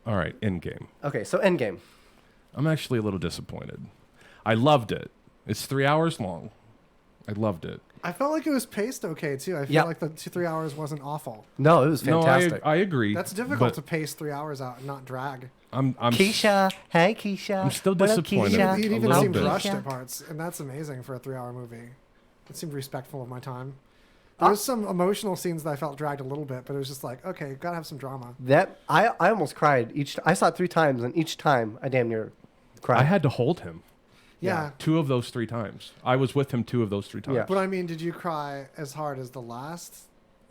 All right, Endgame. Okay, so Endgame. I'm actually a little disappointed. I loved it. It's 3 hours long. I loved it. I felt like it was paced okay too. I feel Yep. like the 3 hours wasn't awful. No, it was fantastic. No, I agree. That's difficult but to pace 3 hours out and not drag. I'm Keisha, hey Keisha. I'm still What up, disappointed. Keisha? It a even little seemed bit. rushed Keisha? at parts, and that's amazing for a 3-hour movie. It seemed respectful of my time. There was some emotional scenes that I felt dragged a little bit, but it was just like, okay, gotta have some drama. That I almost cried each. I saw it 3 times, and each time I damn near cried. I had to hold him Yeah. 2 of those 3 times. I was with him 2 of those 3 times. Yeah. But I mean, did you cry as hard as the last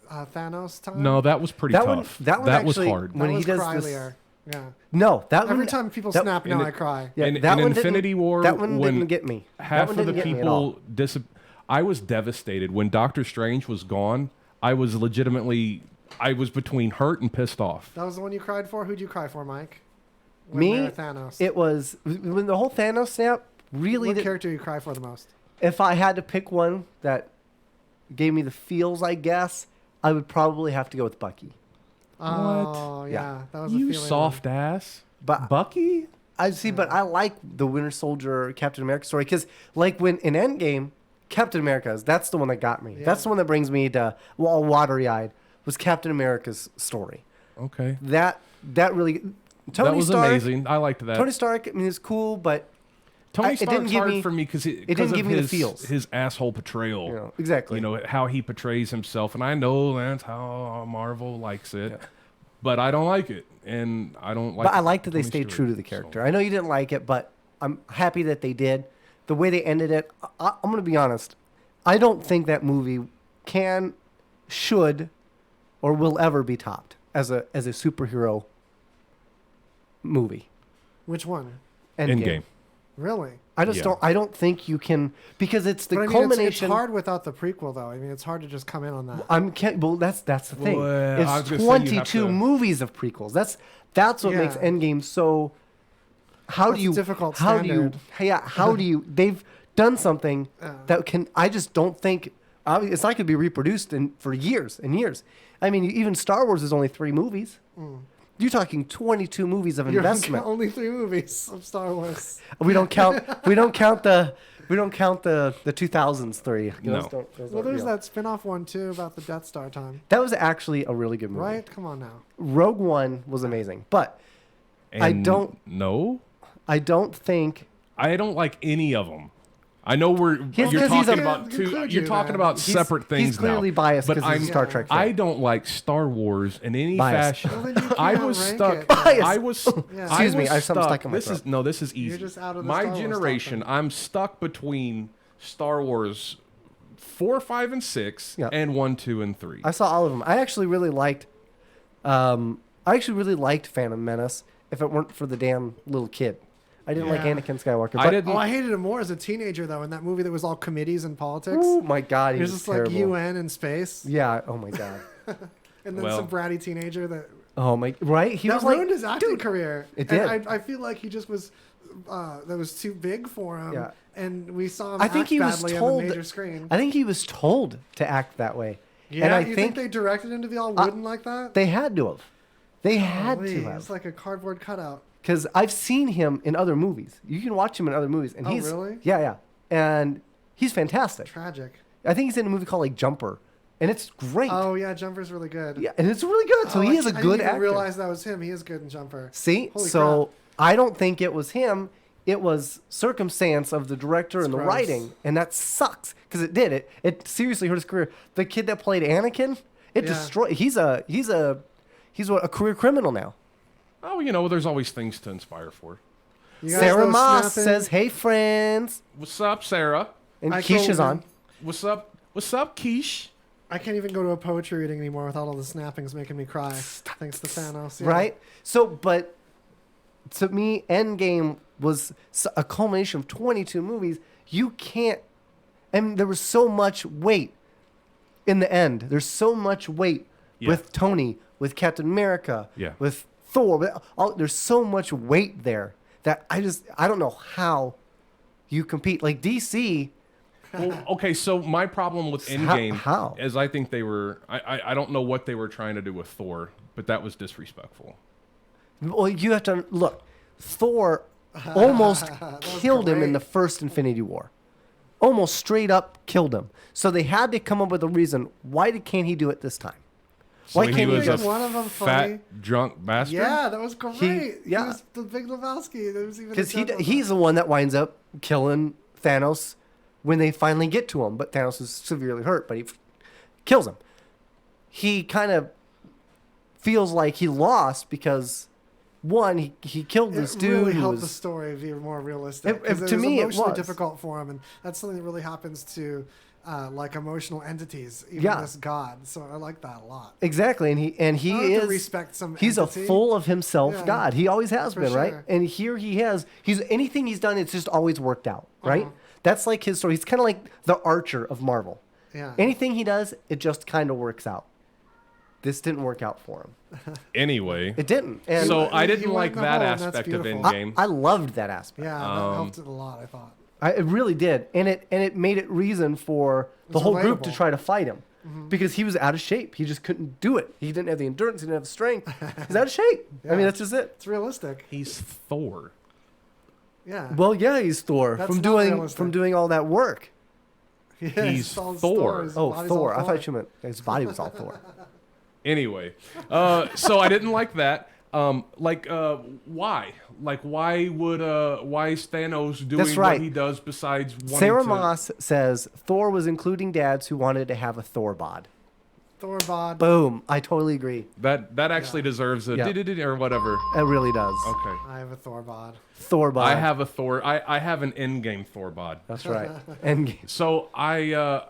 Thanos time? No, that was pretty That one- tough. that one was actually- hard. that when he was does this- crylier. Yeah. No, that Every one, time people that- snap, in now the- I cry. Yeah, in that one Infinity didn't- War, that one when didn't get me. That half one of the didn't get me at all. people I was devastated when Doctor Strange was gone. I was between hurt and pissed off. That was the one you cried for? Who'd you cry for, Mike? When Me, they were Thanos. it was when the whole Thanos snap really. What did, character you cry for the most? if I had to pick one that gave me the feels, I guess I would probably have to go with Bucky. Oh, yeah. Yeah. That was a You feeling soft ass. But Bucky? I see, but I like the Winter Soldier Captain America story because, like, when in Endgame, Captain America's that's the one that got me. Yeah. That's the one that brings me to all watery eyed. Was Captain America's story. Okay. That really. Tony That was Stark, amazing. I liked that. Tony Stark, I mean, it's cool, but Tony it didn't Stark's give hard me- for me because it didn't give me the his, feels. his asshole portrayal. you know exactly. You know, how he portrays himself. And I know that's how Marvel likes it. Yeah. But I don't like it. And I don't like But I like that they Tony stayed Stewart, true to the so. character. I know you didn't like it, but I'm happy that they did. The way they ended it, I'm going to be honest. I don't think that movie can, should, or will ever be topped as a superhero movie. Which one? Endgame. Really? I just Yeah. don't. I don't think you can because it's the But I mean, culmination. it's hard without the prequel, though. I mean, it's hard to just come in on that. Well, that's the thing. Well, I was It's gonna say you have 22 to- movies of prequels. That's what makes Yeah. Endgame so. How That's do you? a difficult how do standard. you? Yeah. How do you? They've done something Yeah. that can. I just don't think. It's not going to be reproduced for years and years. I mean, even Star Wars is only 3 movies. You're talking 22 movies of You're investment. only 3 movies of Star Wars. We don't count. we don't count the. We don't count the 2000s 3. No. Those Well, aren't there's real. that spin-off one, too, about the Death Star time. That was actually a really good movie. Right? Come on now. Rogue One was amazing, but And I don't- No. I don't think I don't like any of them. I know you're talking about Conclude you're you, talking man. about separate things He's clearly now, biased but because he's a Star Trek fan. I don't like Star Wars in any Biased. fashion. Well, then you I can't was rank stuck. it, then. I was. Yeah. Excuse me, was I have something stuck in my This is throat. this is easy. You're just out of the My Star Wars generation. stuff, I'm stuck between Star Wars 4, 5, and 6, Yeah. and 1, 2, and 3. I saw all of them. I actually really liked Phantom Menace. If it weren't for the damn little kid, I didn't like Yeah. Anakin Skywalker. I But, didn't. Oh, I hated him more as a teenager though. In that movie that was all committees and politics. Oh my god, He he was was just like terrible. UN in space, Yeah. Oh my god. and then Well. some bratty teenager that Oh my. Right. He that was like, ruined his acting dude. career. It And did. I feel like he just was that was too big for him. Yeah. And we saw him I think act he was badly told. on the major screen. I think he was told to act that way. Yeah, and I you think they directed him to be all wooden like that? they had to have. They had Golly, to It's have. like a cardboard cutout. Because I've seen him in other movies. You can watch him in other movies, and Oh, he's really? yeah, and he's fantastic. Tragic. I think he's in a movie called like Jumper, and it's great. Oh yeah, Jumper's really good. Yeah, and it's really good. So Oh, he is a I didn't good even actor. realize that was him. He is good in Jumper. See, Holy so crap. I don't think it was him. It was circumstance of the director and the gross. writing, and that sucks because it did. It seriously hurt his career. The kid that played Anakin, it Yeah. destroyed. He's a career criminal now. Oh, you know, there's always things to inspire for. You guys Sarah know Moss snapping? says, "Hey friends," What's up, Sarah? and I Keish is told on. him- What's up? What's up, Quiche? I can't even go to a poetry reading anymore without all the snappings making me cry. Thanks to Thanos. Yeah. Right? So, but to me, Endgame was a culmination of 22 movies. You can't, and there was so much weight in the end. There's so much weight Yeah. with Tony, with Captain America, Yeah. with Thor. There's so much weight there that I don't know how you compete. Like DC, Well, okay, so my problem with Endgame how? is I think they were. I don't know what they were trying to do with Thor, but that was disrespectful. well, you have to look. Thor almost killed him in great. the first Infinity War. Almost straight up killed him. So they had to come up with a reason. Can't he do it this time? So Why he can't was he a do one of them fat, funny? drunk bastard. Yeah, that was great. yeah. He was the Big Lebowski. There was even a Because joke about he's the one that winds up killing Thanos when they finally get to him. But Thanos is severely hurt, but he kills him. He kind of feels like he lost because, one, he killed this it dude really who helped the was... story be more realistic. It- 'cause to was me, it emotionally was. difficult for him, and that's something that really happens to like emotional entities, even Yeah. this god. So I like that a lot. Exactly, and he I like to is respect some he's entity. a full of himself Yeah, God. He always has for been, right? sure. And here he's anything he's done, it's just always worked out, right? Uh-huh. That's like his story. He's kind of like the Archer of Marvel. Yeah. Anything he does, it just kind of works out. This didn't work out for him. Anyway, It didn't. And so I he didn't went like in the that hole, and that's aspect of beautiful. Endgame. I loved that aspect. Yeah, that helped it a lot. I thought. It really did, and it made it reason for the was whole group to relatable. try to fight him, because he was out of shape. He just couldn't do it. He didn't have the endurance. He didn't have the strength. He's out of shape. I Yeah. mean, that's just it. It's realistic. He's Thor. Yeah. Well, yeah, he's Thor That's from not doing realistic. all that work. Yeah, he's it's all Thor. His Oh, body's all Thor! I thought you meant his body was all Thor. Anyway, so I didn't like that. Why? Like, why is Thanos doing That's right. what he does besides wanting Sarah to... Moss says Thor was including dads who wanted to have a Thor bod. Thor Bod. Boom! I totally agree. That actually deserves a Yeah. or whatever. It really does. Okay. I have a Thor Bod. Thor bod. I have a Thor. I have an Endgame Thor bod. That's right. And So I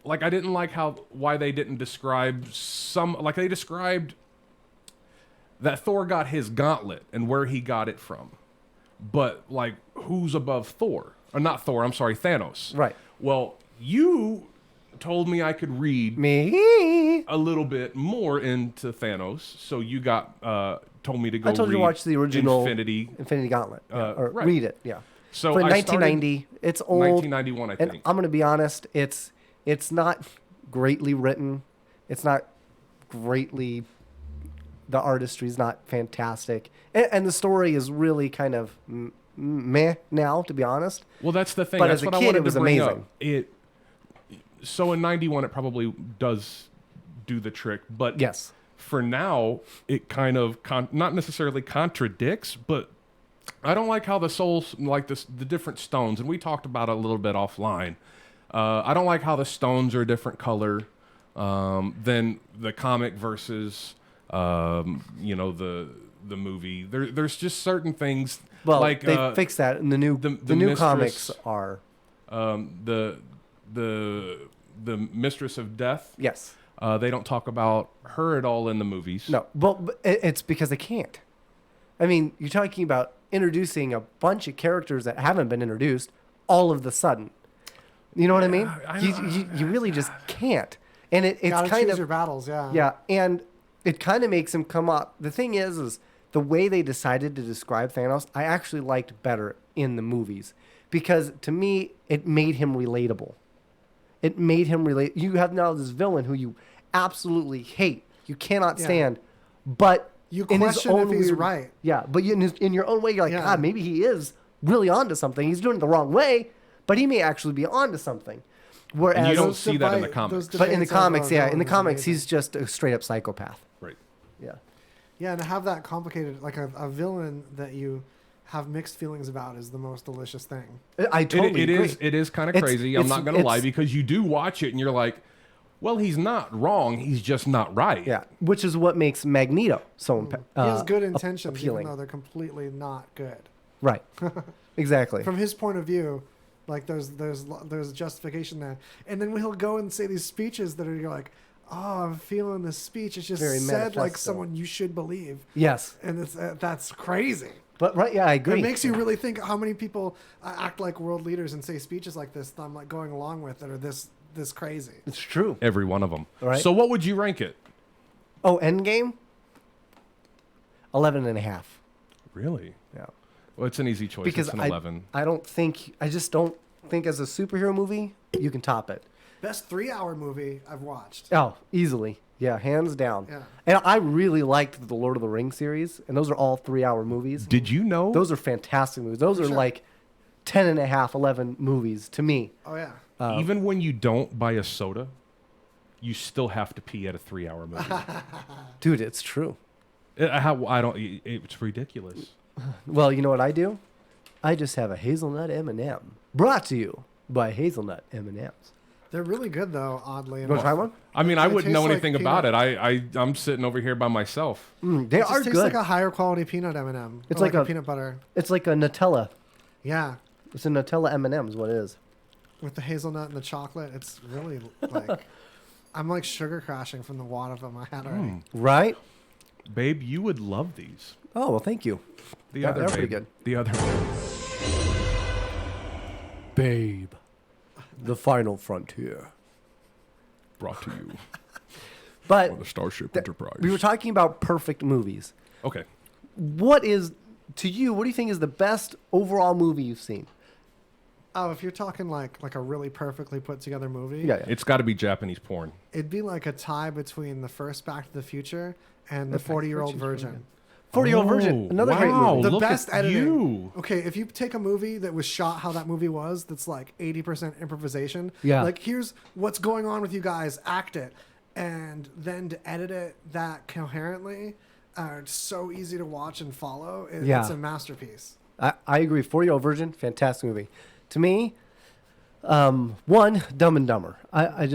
didn't like why they didn't describe they described that Thor got his gauntlet and where he got it from. But like, who's above Thor? Or not Thor, I'm sorry, Thanos. Right. Well, you told me I could read me. a little bit more into Thanos, so you told me to go I told you to read watch the original Infinity. Gauntlet. Or right. read it, yeah. So For I 1990, it's old. 1991, I And think. I'm going to be honest, it's not greatly written. It's not greatly... The artistry's not fantastic. And the story is really kind of meh now, to be honest. Well, that's the thing. But That's as a what I kid, wanted it was to bring amazing. up. So in 91, it probably does do the trick. But Yes. for now, it kind of not necessarily contradicts, but I don't like how the souls, like the different stones, and we talked about it a little bit offline. I don't like how the stones are a different color than the comic versus, the movie. There's just certain things. Well, like they fixed that in the new the new mistress, comics are the Mistress of Death. yes. They don't talk about her at all in the movies. No, but it's because they can't. I mean, you're talking about introducing a bunch of characters that haven't been introduced all of the sudden. You know what I mean? You really just can't. And it's Gotta kind choose of your battles, yeah. yeah, and it kind of makes him come up. The thing is the way they decided to describe Thanos, I actually liked better in the movies because to me it made him relatable. It made him relate. You have now this villain who you absolutely hate, you cannot stand, but You in his question own if he's weird- right. Yeah, but in your own way, you're like, Yeah. God, maybe he is really onto something. He's doing it the wrong way, but he may actually be onto something. Whereas, And you don't Those see that in the debate- comics. those but in the debates over comics, yeah, in the villain is comics, amazing. he's just a straight up psychopath. Right. Yeah. Yeah, and to have that complicated, like a villain that you have mixed feelings about is the most delicious thing. I totally It agree. is. It is kind of It's- crazy. I'm not going to lie it's- because you do watch it and you're like, well, he's not wrong. He's just not right. Yeah, which is what makes Magneto so He has good intentions, appealing. even though they're completely not good. Right. Exactly. From his point of view, like there's justification there, and then he'll go and say these speeches that are you're like, oh, I'm feeling this speech. It's just Very said like manifesto. someone you should believe, Yes. and it's that's crazy. But right, yeah, I agree. It makes you really think how many people act like world leaders and say speeches like this that I'm like going along with that are this crazy. It's true. Every one of them. Right. So what would you rank it? Oh, Endgame? 11.5. Really? Yeah. Well, it's an easy choice. Because It's an 11. I just don't think as a superhero movie, you can top it. Best 3-hour movie I've watched. Oh, easily. Yeah, hands down. Yeah. And I really liked the Lord of the Rings series, and those are all 3-hour movies. Did you know? Those are fantastic movies. Those are sure. like 10.5, 11 movies to me. Oh yeah. Even when you don't buy a soda, you still have to pee at a 3-hour movie. Dude, it's true. It's ridiculous. Well, you know what I do? I just have a hazelnut M&M. Brought to you by Hazelnut M&Ms. They're really good though, oddly You want enough. to try one? I mean, I It wouldn't know tastes like anything about it. peanut. I'm sitting over here by myself. They It are just tastes good. like a higher quality peanut M&M. It's Or like a a- peanut butter. It's like a Nutella. Yeah. It's a Nutella M&M is what it is. With the hazelnut and the chocolate, it's really like I'm like sugar crashing from the wad of them I had already. Right? Babe, you would love these. Oh, well, thank you. The Yeah, other they're babe. pretty good. The other babe. Babe. The final frontier. Brought to you But on the Starship Enterprise. we were talking about perfect movies. Okay. What do you think is the best overall movie you've seen? Oh, if you're talking like a really perfectly put together movie, Yeah. It's got to be Japanese porn. it'd be like a tie between the first Back to the Future and the 40-Year-Old Virgin. 40-Year-Old Virgin. Another great wow, movie. The look best at editing. you. Okay, if you take a movie that was shot how that movie was, that's like 80% improvisation. Yeah. Like, here's what's going on with you guys, act it. And then to edit it that coherently, it's so easy to watch and follow. Yeah. It's a masterpiece. I agree. 40-Year-Old Virgin, fantastic movie. To me, one, Dumb and Dumber. I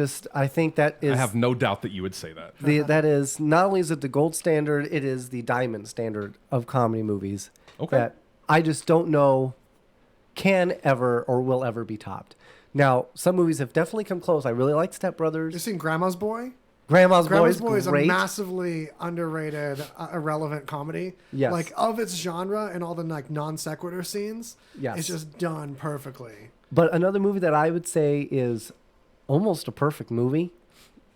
think that is I have no doubt that you would say that. that is not only is it the gold standard, it is the diamond standard of comedy movies. Okay. That I just don't know can ever or will ever be topped. Now, some movies have definitely come close. I really like Step You Brothers. seen Grandma's Boy? Grandma's Boy Grandma's is Boy is a great. massively underrated, irrelevant comedy. Yes. Like, of its genre and all the like non sequitur scenes, Yes. it's just done perfectly. But another movie that I would say is almost a perfect movie.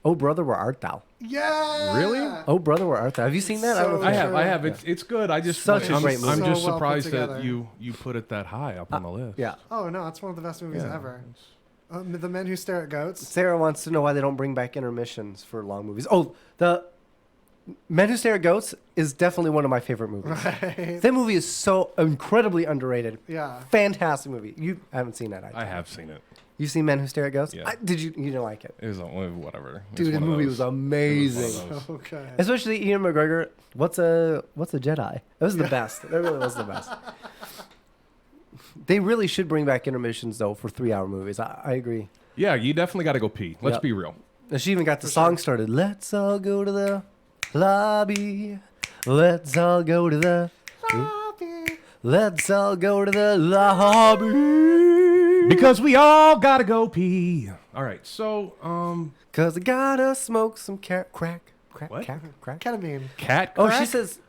Oh, Brother, Where Art Thou? Yeah. Really? Oh, Brother, Where Art Thou? Have you seen that? So don't know if I you- have. It's good. I just Such a I'm, great movie. I'm So just well put surprised that together. you put it that high up on the list. Yeah. Oh no, it's one of the best movies Yeah. ever. The Men Who Stare at Goats. Sarah wants to know why they don't bring back intermissions for long movies. Oh, the Men Who Stare at Goats is definitely one of my favorite movies. Right. That movie is so incredibly underrated. Yeah. Fantastic movie. You haven't seen that, I have seen it. You seen Men Who Stare at Ghosts? Yeah. Did you? You didn't like it, It was whatever. It's dude. The one of movie those. was amazing. It was one of those. Okay. Especially Ian McGregor. What's a Jedi? That was the best. That really was the best. They really should bring back intermissions though for 3-hour movies. I agree. Yeah, you definitely got to go pee. Let's Yep. be real. And she even got the song started. Let's all go to the lobby. Let's all go to the lobby. Let's all go to the lobby. Because we all got to go pee. All right, so, Cause I gotta smoke some crack. What? Crack. Ketamine. cat Oh, crack? she says,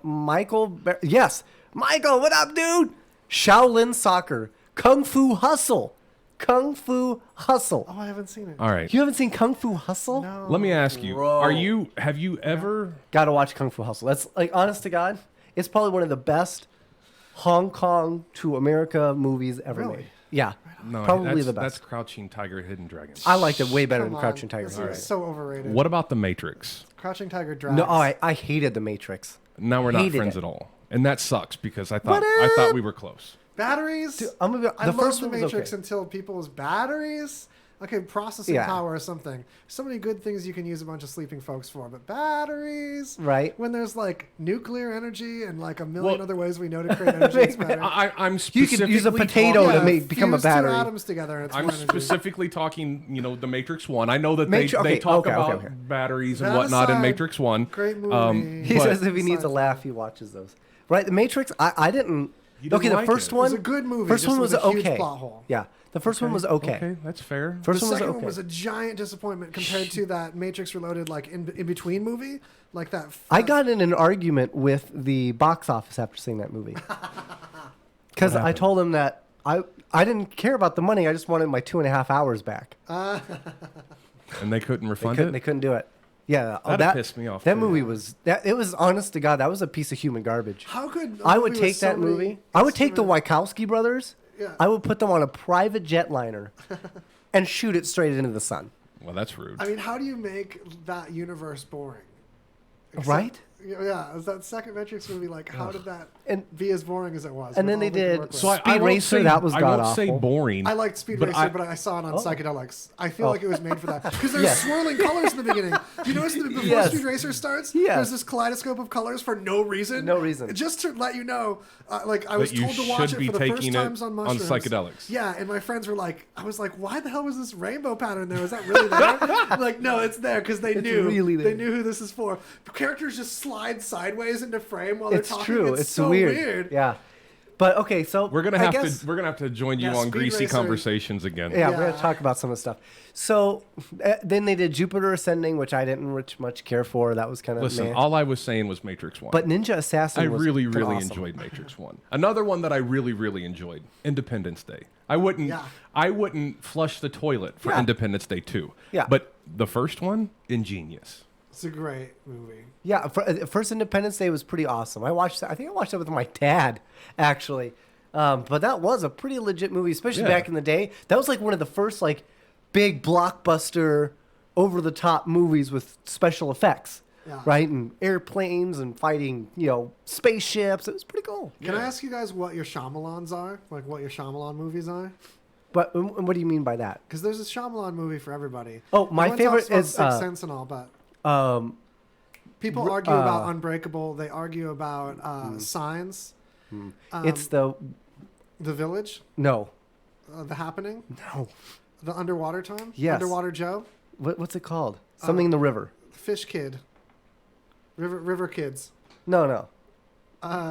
Michael. Yes. Michael, what up, dude? Shaolin Soccer. Kung Fu Hustle. Kung Fu Hustle. Oh, I haven't seen it. All right. You haven't seen Kung Fu Hustle? No. Let me ask you, have you ever... Gotta watch Kung Fu Hustle. That's like, honest to God, it's probably one of the best Hong Kong to America movies ever Really? made. Yeah. No, Probably that's, the best. That's Crouching Tiger, Hidden Dragon. I liked it way better Come than on. Crouching Tiger. This Hidden is Dragon. so overrated. What about The Matrix? Crouching Tiger drags. No, I hated The Matrix. Now we're not Hated friends it. at all. And that sucks because I thought we were close. Batteries. Dude, I'm gonna be, I the love first the one was Matrix okay. until people's batteries. Okay, processing Yeah. power or something. So many good things you can use a bunch of sleeping folks for, but batteries. Right. When there's like nuclear energy and like a million Well- other ways we know to create energy, it's better. I'm You specifically could use a potato talking- to make become a fuse two battery. atoms together and it's I'm more energy. specifically talking, The Matrix 1. I know that Matri- they okay, talk okay, about okay. batteries and That whatnot in aside, Matrix 1. Great movie. He but- says if he needs a Sci-fi. laugh, he watches those. Right, The Matrix. I didn't. You didn't Okay, the like first it. It one was a good movie, First just one was with a huge okay. plot hole. Yeah, the first one was okay. Okay, that's fair. The First one was second okay. one was a giant disappointment compared to that Matrix Reloaded, like in between movie, like that. I got in an argument with the box office after seeing that movie because I told him that I didn't care about the money. I just wanted my 2.5 hours back. And they couldn't refund They couldn't do it. Yeah, That'd piss me off, That too. movie was that. It was honest to God, that was a piece of human garbage. How could a I would movie with take so that many movie. I would take the instruments- Wachowski brothers. Yeah. I would put them on a private jetliner and shoot it straight into the sun. Well, that's rude. I mean, how do you make that universe boring? Right? Yeah, is that second Matrix movie like? How did that And- be as boring as it was? and with then they all could did work with? So Speed won't Racer, say- that was I won't god say awful. boring. I liked Speed but Racer, I- but I saw it on Oh. psychedelics. I feel like it was made for that because there's Yeah. swirling colors in the beginning. You notice that before Yes. Speed Racer starts, Yes. there's this kaleidoscope of colors for no reason. No reason. Just to let you know, like I was That you told to watch should it be for the first taking it times on on mushrooms. psychedelics. Yeah, and my friends were like, I was like, why the hell was this rainbow pattern there? Was that really there? I'm like, no, it's there because they knew. really there. They knew who this is for. Characters just slide sideways into frame while they're It's talking. true. It's It's so weird. Yeah. But okay, so We're gonna I have guess, to join you Yeah, on Speed greasy Racer- conversations again. Yeah, we're Yeah. gonna talk about some of the stuff. So then they did Jupiter Ascending, which I didn't much care for. That was kind of Listen, meh. all I was saying was Matrix 1. But Ninja Assassin. I was really, kinda really awesome. enjoyed Matrix 1. Another one that I really, really enjoyed, Independence Day. I wouldn't flush the toilet for Yeah. Independence Day 2. Yeah. But the first one, ingenious. It's a great movie. Yeah, first Independence Day was pretty awesome. I watched that. I think I watched that with my dad, actually. But that was a pretty legit movie, especially Yeah. back in the day. That was like one of the first like big blockbuster, over the top movies with special effects, Yeah. right? And airplanes and fighting, spaceships. It was pretty cool. Can I ask you guys what your Shyamalans are? Like what your Shyamalan movies are? But what do you mean by that? Because there's a Shyamalan movie for everybody. Oh, my Everyone favorite talks about is, Sixth Sense and all, but people argue about Unbreakable. They argue about Signs. It's the The Village. no, The Happening. no. The Underwater Time. Yes. Underwater Joe. What's it called? Something in the river. Fish Kid. River Kids. No.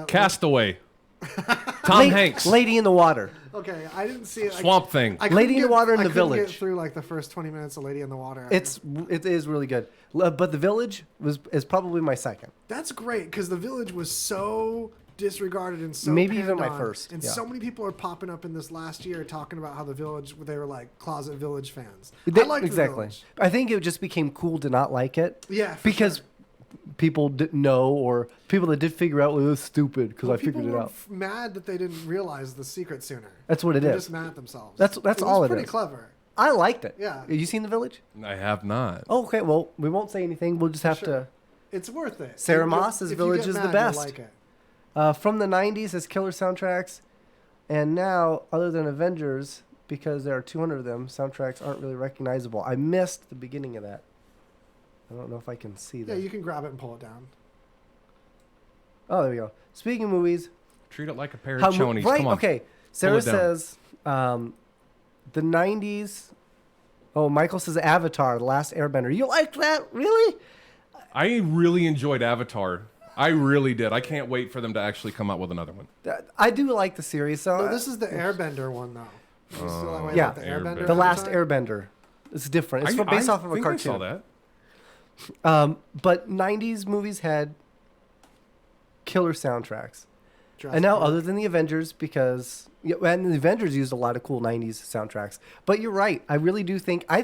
Castaway. Tom Hanks. Lady in the Water. Okay, I didn't see it. Swamp Thing. I couldn't Lady in the Water in I the couldn't Village. Get through like the first 20 minutes of Lady in the Water. It is really good. But The Village is probably my second. That's great because The Village was so disregarded and so Maybe panned even my on, first, and yeah. so many people are popping up in this last year talking about how The Village, they were like closet Village fans. I liked exactly. The Village. I think it just became cool to not like it. Yeah, for because sure. people didn't know, or people that did figure out, well, it was stupid because I figured People it were out. mad that they didn't realize the secret sooner. That's what it They're is. just mad at themselves. That's all was it pretty is. clever. I liked it. Yeah. Have you seen The Village? I have not. Oh, okay. Well, we won't say anything. We'll just have Sure. It's worth it. Sarah If- Moss's if you Village get is the mad, you'll best. Like it. From the 90s as killer soundtracks. And now, other than Avengers, because there are 200 of them, soundtracks aren't really recognizable. I missed the beginning of that. I don't know if I can see that. Yeah, you can grab it and pull it down. Oh, there we go. Speaking of movies, Treat it like a pair of chonies. Right? Come on. Okay. Pull Sarah it down. says the 90s. Oh, Michael says Avatar, The Last Airbender. You like that? Really? I really enjoyed Avatar. I really did. I can't wait for them to actually come out with another one. I do like the series. So No, this is the Airbender one, though. Is it still that way, yeah, like the Airbender. The Last Avatar? Airbender. It's different. It's based off of a think cartoon. I saw that. But 90s movies had killer soundtracks. Jurassic And now, Park. other than the Avengers, because and the Avengers used a lot of cool '90s soundtracks. But you're right. I really do think. I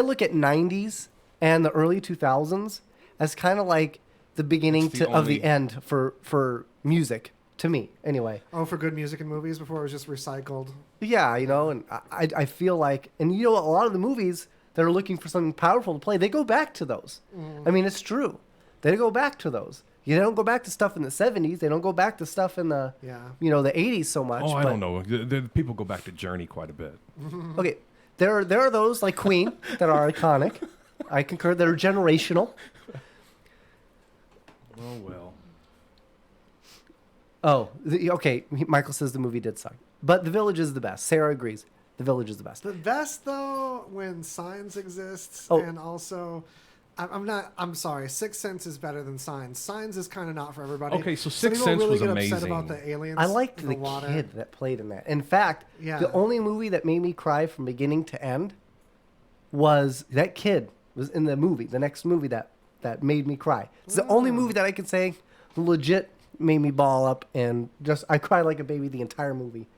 look at '90s and the early 2000s as kind of like the beginning of the end for music to me. Anyway. Oh, for good music in movies before it was just recycled. Yeah, and I feel like, and a lot of the movies that are looking for something powerful to play, they go back to those. I mean, it's true. They go back to those. They don't go back to stuff in the 70s. They don't go back to stuff in the the 80s so much. Oh, I don't know. The people go back to Journey quite a bit. Okay, there are those like Queen that are iconic. I concur. That are generational. Oh well. Oh, okay. Michael says the movie did suck, but The Village is the best. Sarah agrees. The Village is the best. The best though when Signs exists, Oh. and also. I'm sorry. Sixth Sense is better than Signs. Signs is kind of not for everybody. Okay, so Some Sixth people Sense really was get amazing. upset about the aliens. I liked in the water. kid that played in that. In fact, Yeah. the only movie that made me cry from beginning to end was that kid was in the movie. The next movie that made me cry. It's the only movie that I could say legit made me ball up and just I cried like a baby the entire movie.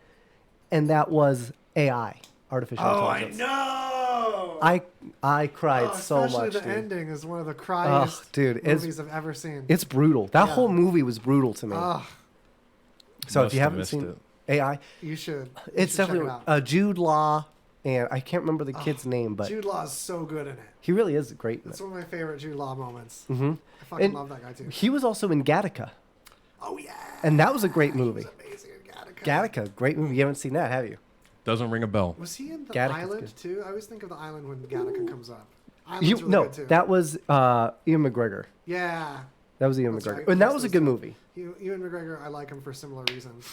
And that was AI, artificial intelligence. know. I cried so especially much, the dude. ending is one of the criest dude, movies I've ever seen. It's brutal. That Yeah. whole movie was brutal to me. So if Must you have haven't missed seen it. AI, You should. it's check definitely it out. Jude Law, and I can't remember the kid's name, but Jude Law is so good in it. he really is great. In It's it. one of my favorite Jude Law moments. Mhm. I fucking And love that guy too. He was also in Gattaca, Oh yeah. and that was a great movie. He was amazing in Gattaca. Gattaca, great movie. You haven't seen that, have you? Doesn't ring a bell. Was he in the Gattaca's island good. too? I always think of the island when Gattaca comes up. Island's really No, good too. that was Ian McGregor. Yeah. That was Ian That's McGregor, right. and that Yes, was a that's good it. movie. Ewan McGregor, I like him for similar reasons.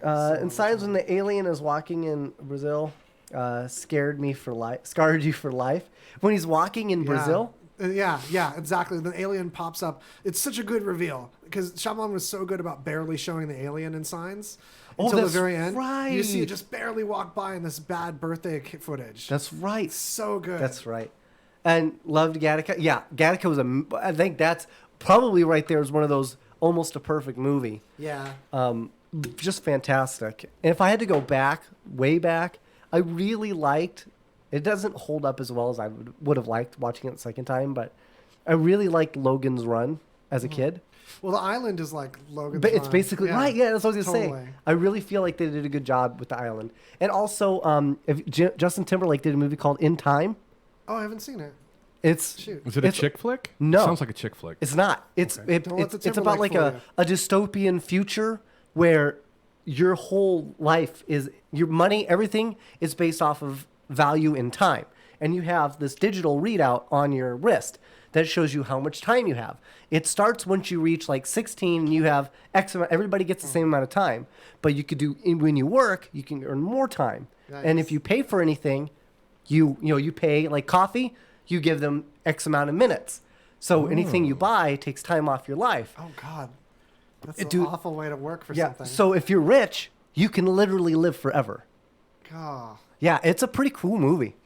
And Signs when the alien is walking in Brazil, scared you for life. When he's walking in Brazil, Yeah, exactly. The alien pops up. It's such a good reveal because Shyamalan was so good about barely showing the alien in Signs until the that's very end. right. You see it just barely walk by in this bad birthday footage. that's right. So good. That's right. And loved Gattaca. Yeah, Gattaca was I think that's probably right there is one of those almost a perfect movie. Yeah. Just fantastic. And if I had to go back, way back, I really liked. It doesn't hold up as well as I would have liked watching it the second time, but I really liked Logan's Run as a kid. Well, the island is like Logan's But it's Run. basically right. Yeah, that's what I was gonna Totally. say. I really feel like they did a good job with the island, and also if Justin Timberlake did a movie called In Time. Oh, I haven't seen it. It's Shoot. Was it a it's- chick flick? No. Sounds like a chick flick. It's not. It's Don't let the it's about Timberlake like fool a dystopian future where your whole life is your money, everything is based off of value in time, and you have this digital readout on your wrist that shows you how much time you have. It starts once you reach like 16, and you have X amount. Everybody gets the same amount of time, but you could do when you work, you can earn more time, and if Nice. you pay for anything, you pay like coffee. You give them X amount of minutes. So anything you buy takes time off your life. Oh God, that's an Dude, awful way to work for Yeah. something. So if you're rich, you can literally live forever. God. Yeah, it's a pretty cool movie.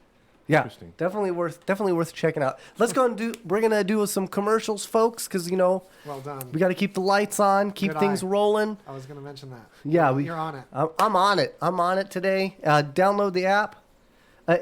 Yeah, Interesting. definitely worth checking out. Let's go and we're gonna do some commercials, folks, because Well done. we got to keep the lights on, keep Good things eye. rolling. I was going to mention that. Yeah, You're on it. I'm on it. I'm on it today. Download the app.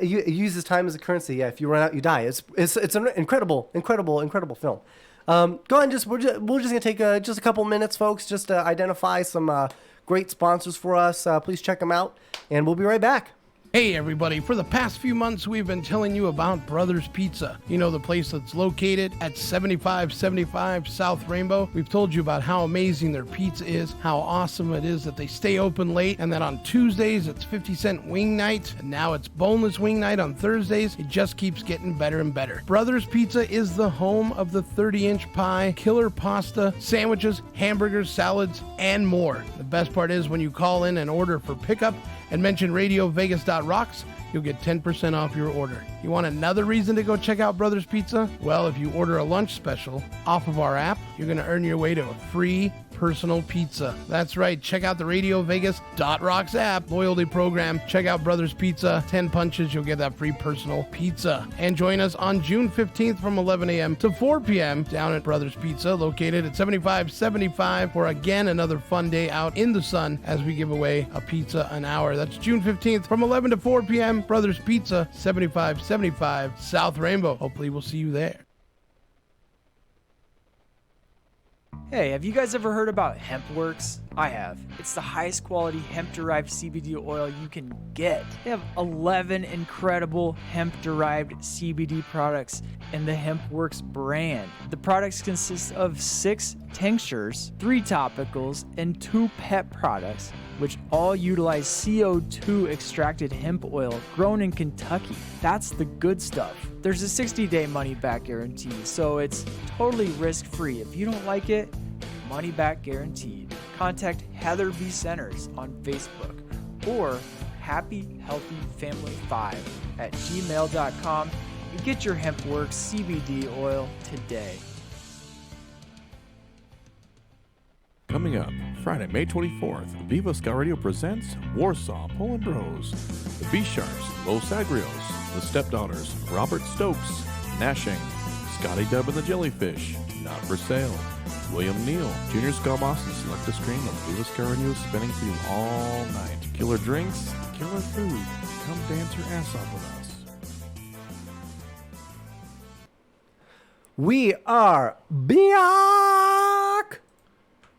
You use this time as a currency. Yeah, if you run out, you die. It's an incredible film. Go ahead and we're just gonna take just a couple minutes, folks, just to identify some great sponsors for us. Please check them out, and we'll be right back. Hey everybody, for the past few months we've been telling you about Brothers Pizza. You know, the place that's located at 7575 South Rainbow. We've told you about how amazing their pizza is, how awesome it is that they stay open late, and that on Tuesdays it's 50-cent wing night, and now it's boneless wing night on Thursdays. It just keeps getting better and better. Brothers Pizza is the home of the 30-inch pie, killer pasta, sandwiches, hamburgers, salads, and more. The best part is when you call in and order for pickup and mention RadioVegas.rocks, you'll get 10% off your order. You want another reason to go check out Brothers Pizza? Well, if you order a lunch special off of our app, you're going to earn your way to a free personal pizza. That's right. Check out the RadioVegas.rocks app loyalty program. Check out Brothers Pizza. 10 punches, you'll get that free personal pizza. And join us on June 15th from 11 a.m. to 4 p.m. down at Brothers Pizza, located at 7575, for again another fun day out in the sun as we give away a pizza an hour. That's June 15th from 11 to 4 p.m. Brothers Pizza, 7575 South Rainbow. Hopefully we'll see you there. Hey, have you guys ever heard about HempWorks? I have. It's the highest quality hemp-derived CBD oil you can get. They have 11 incredible hemp-derived CBD products in the HempWorks brand. The products consist of 6 tinctures, 3 topicals, and 2 pet products, which all utilize CO2 extracted hemp oil grown in Kentucky. That's the good stuff. There's a 60-day money-back guarantee, so it's totally risk-free. If you don't like it, money-back guaranteed. Contact Heather B. Centers on Facebook or happyhealthyfamily5@gmail.com and get your HempWorks CBD oil today. Coming up, Friday, May 24th, Viva Scout Radio presents Warsaw, Poland Bros, the B-Sharps, Los Agrios, the Stepdaughters, Robert Stokes, Nashing, Scotty Dub and the Jellyfish, Not For Sale, William Neal, Junior Scalmas, and select a screen of Viva Scout Radio spinning for you all night. Killer drinks, killer food. Come dance your ass off with us. We are back!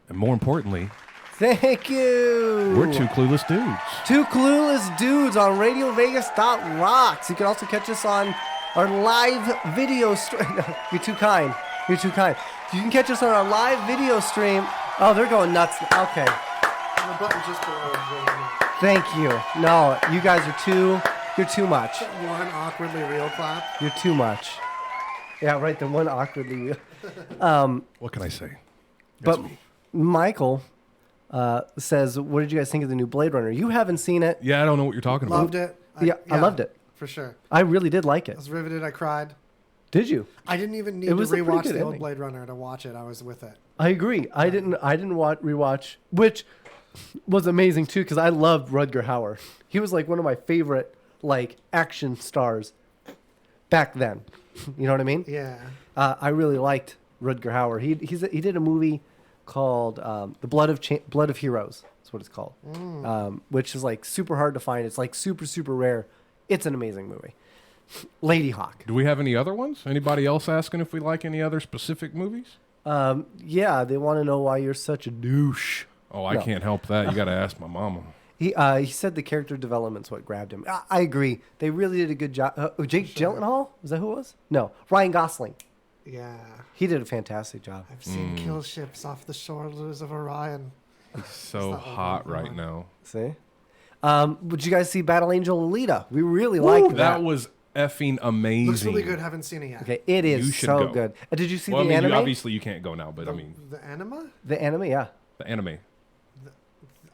And more importantly, thank you. We're 2 clueless dudes. 2 clueless dudes on RadioVegas.rocks. You can also catch us on our live video stream. You're too kind. You're too kind. You can catch us on our live video stream. Oh, they're going nuts. Okay. And the button just below. Thank you. No, you guys are you're too much. One awkwardly real clap. You're too much. Yeah, right. The one awkwardly real. What can I say? But Michael says, what did you guys think of the new Blade Runner? You haven't seen it. Yeah, I don't know what you're talking about. Loved it. I loved it. For sure. I really did like it. I was riveted. I cried. Did you? I didn't even need to rewatch the old Blade Runner to watch it. I was with it. I agree. I didn't rewatch, which was amazing too, because I loved Rutger Hauer. He was like one of my favorite action stars back then. You know what I mean? Yeah. I really liked Rutger Hauer. He did a movie called The Blood of Heroes. That's what it's called. Which is super hard to find. It's super, super rare. It's an amazing movie. Lady Hawk. Do we have any other ones? Anybody else asking if we like any other specific movies? Yeah, they want to know why you're such a douche. Oh, I can't help that. You got to ask my mama. He said the character development's what grabbed him. I agree. They really did a good job. Jake Gyllenhaal? Was that who it was? No. Ryan Gosling. Yeah. He did a fantastic job. I've seen kill ships off the shoulders of Orion. He's so hot right now. See? Did you guys see Battle Angel Alita? We really liked that. That was effing amazing. Looks really good. Haven't seen it yet. Okay, it is so good. Did you see the anime? Obviously you can't go now, but the anime? The anime, yeah. The anime.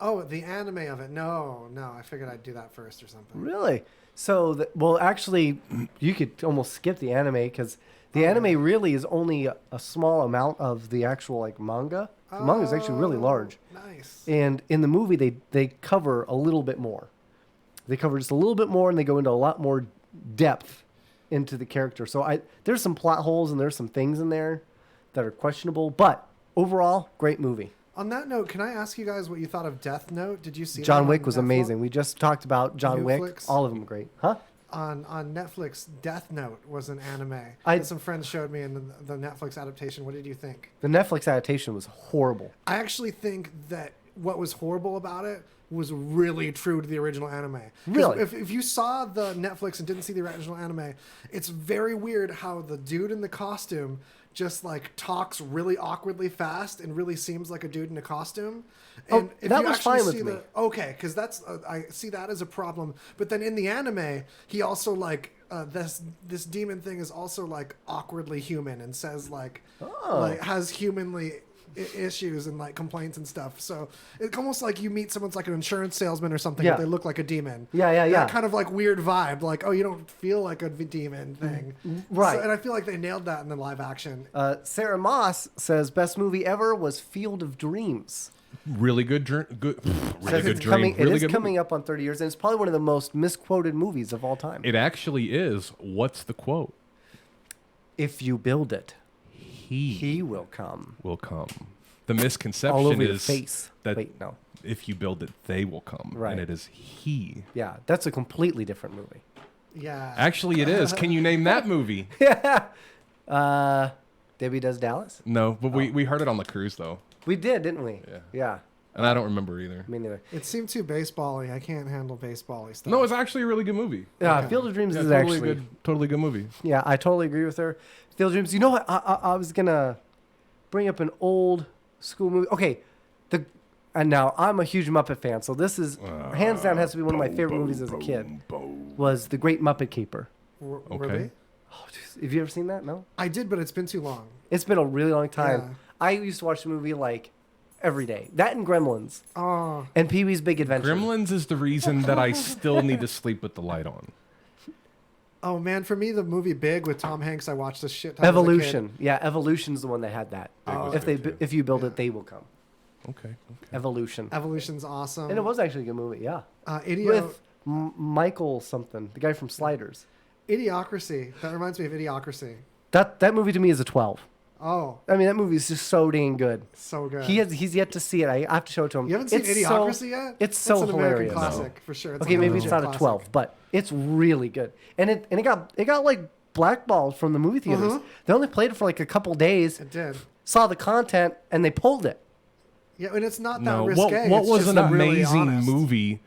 The anime of it. No. I figured I'd do that first or something. Really? So, actually, you could almost skip the anime because the anime really is only a small amount of the actual manga. The manga is actually really large. Nice. And in the movie, they cover a little bit more. They cover just a little bit more, and they go into a lot more depth into the character. So there's some plot holes and there's some things in there that are questionable, but overall, great movie. On that note, can I ask you guys what you thought of Death Note? Did you see John Wick was amazing. We just talked about John Wick. Netflix? All of them great. Huh? On Netflix, Death Note was an anime. Some friends showed me in the Netflix adaptation. What did you think? The Netflix adaptation was horrible. I actually think that what was horrible about it was really true to the original anime. 'Cause Really? If you saw the Netflix and didn't see the original anime, it's very weird how the dude in the costume just like talks really awkwardly fast and really seems like a dude in a costume. And if that you was actually fine with see me. Okay, because that's I see that as a problem. But then in the anime, he also like this demon thing is also like awkwardly human and says like has humanly issues and like complaints and stuff. So it's almost like you meet someone's like an insurance salesman or something, but they look like a demon. That kind of like weird vibe, like, oh, you don't feel like a demon thing. Right. So, and I feel like they nailed that in the live action. Sarah Moss says best movie ever was Field of Dreams. Really good dream. Really good dream. Coming, really it is good coming movie. up on 30 years, and it's probably one of the most misquoted movies of all time. It actually is. What's the quote? If you build it, he will come. Will come. The misconception All over your is face. that Wait, no. if you build it, they will come. Right. And it is he. Yeah, that's a completely different movie. Yeah. Actually, it is. Can you name that movie? Debbie Does Dallas? No, but we heard it on the cruise, though. We did, didn't we? Yeah. And I don't remember either. Me neither. It seemed too baseball-y. I can't handle baseball-y stuff. No, it's actually a really good movie. Yeah, Field of Dreams is totally actually totally good movie. Yeah, I totally agree with her. Field of Dreams. You know what? I was gonna bring up an old school movie. Okay, and now I'm a huge Muppet fan, so this is hands down has to be one of my favorite movies as a kid. Was The Great Muppet Caper. Were they? Oh, have you ever seen that? No. I did, but it's been too long. It's been a really long time. Yeah. I used to watch the movie like every day. That and Gremlins. Oh. And Pee-wee's Big Adventure. Gremlins is the reason that I still need to sleep with the light on. Oh man, for me, the movie Big with Tom Hanks, I watched this shit. Evolution. Yeah, Evolution's the one that had that. Oh, If you build it, they will come. Okay. Evolution. Evolution's awesome. And it was actually a good movie. Yeah. Idiot. With Michael something, the guy from Sliders. Idiocracy. That reminds me of Idiocracy. That movie to me is a 12. Oh. I mean, that movie is just so dang good. So good. He's yet to see it. I have to show it to him. You haven't seen Idiocracy yet? It's so an hilarious. American classic for sure. It's okay, a maybe it's legit not a classic. 12, but it's really good. And it got like blackballed from the movie theaters. Mhm. They only played it for like a couple days. It did. Saw the content and they pulled it. Yeah, and it's not that No, risque. what It's was just an really amazing honest. movie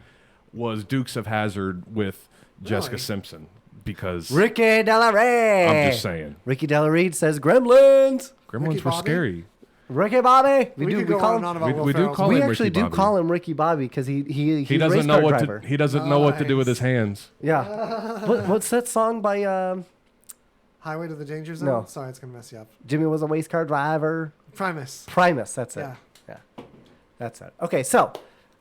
was Dukes of Hazzard with Jessica Really? Simpson. Because Ricky Della Rey. I'm just saying. Ricky Della Rey says Gremlins. Gremlins Ricky were Bobby? scary. Ricky Bobby. We could go on and on about Will we do Ferrell's call We him actually Ricky do Bobby. call him Ricky Bobby because he's He a doesn't race know car what driver. to. He doesn't know what to do with his hands. Yeah. What's that song by Highway to the Danger Zone? No. Sorry, it's going to mess you up. Jimmy was a race car driver? Primus. Primus, that's it. Yeah. That's it. Okay, so,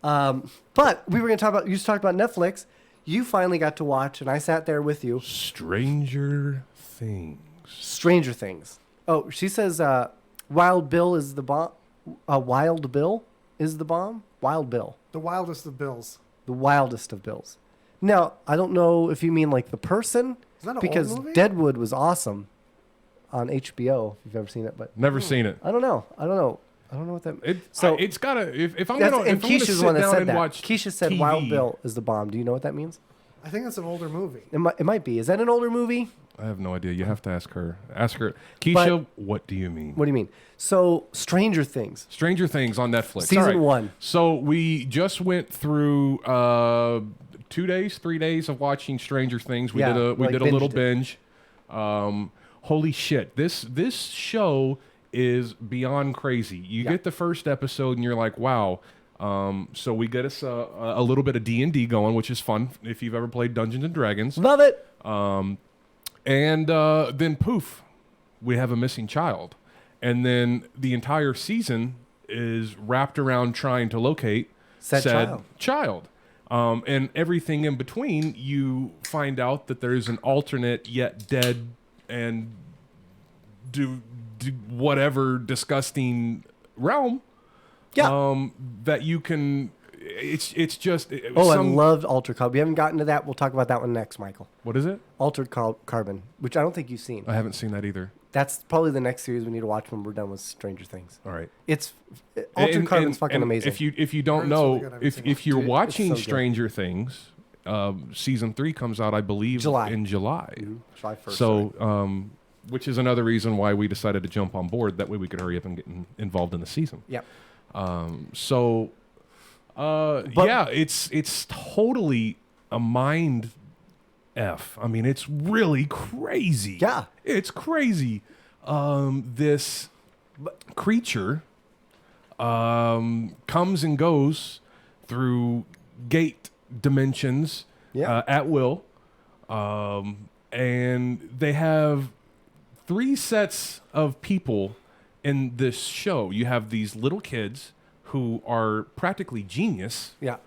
but we were going to talk about, you just talked about Netflix. You finally got to watch, and I sat there with you. Stranger Things. Stranger Things. Oh, she says Wild Bill is the bomb. Wild Bill is the bomb? Wild Bill. The wildest of bills. The wildest of bills. Now, I don't know if you mean like the person, Is that an because old movie? Deadwood was awesome on HBO, if you've ever seen it, but Never seen it. I don't know what that means. It's gotta. If I'm gonna. And If I'm gonna Keisha's the sit one that down said and that. watch Keisha said TV, Wild Bill is the bomb. Do you know what that means? I think that's an older movie. It might be. Is that an older movie? I have no idea. You have to ask her. Ask her, Keisha. What do you mean? What do you mean? So, Stranger Things. Stranger Things on Netflix. Season All right. 1. So we just went through 2 days, 3 days of watching Stranger Things. We Yeah, did a little binged it. binge. Holy shit! This show is beyond crazy. You get the first episode and you're like, wow. So we get us a little bit of D&D going, which is fun if you've ever played Dungeons and Dragons. Love it. And then poof, we have a missing child. And then the entire season is wrapped around trying to locate said child. And everything in between, you find out that there's an alternate yet dead and do whatever disgusting realm. Yeah. That you can. It's just. I loved Altered Carbon. We haven't gotten to that. We'll talk about that one next, Michael. What is it? Altered Carbon, which I don't think you've seen. I haven't seen that either. That's probably the next series we need to watch when we're done with Stranger Things. All right. It's Altered Carbon's fucking amazing. If you don't know, if you're Dude, it's watching so good. Stranger Things, season 3 comes out, I believe, in July. July 1st. So, which is another reason why we decided to jump on board. That way we could hurry up and get involved in the season. Yep. Yeah, it's totally a mind F. I mean, it's really crazy. Yeah. It's crazy. This creature comes and goes through gate dimensions at will. And they have 3 sets of people in this show. You have these little kids who are practically genius. Yeah.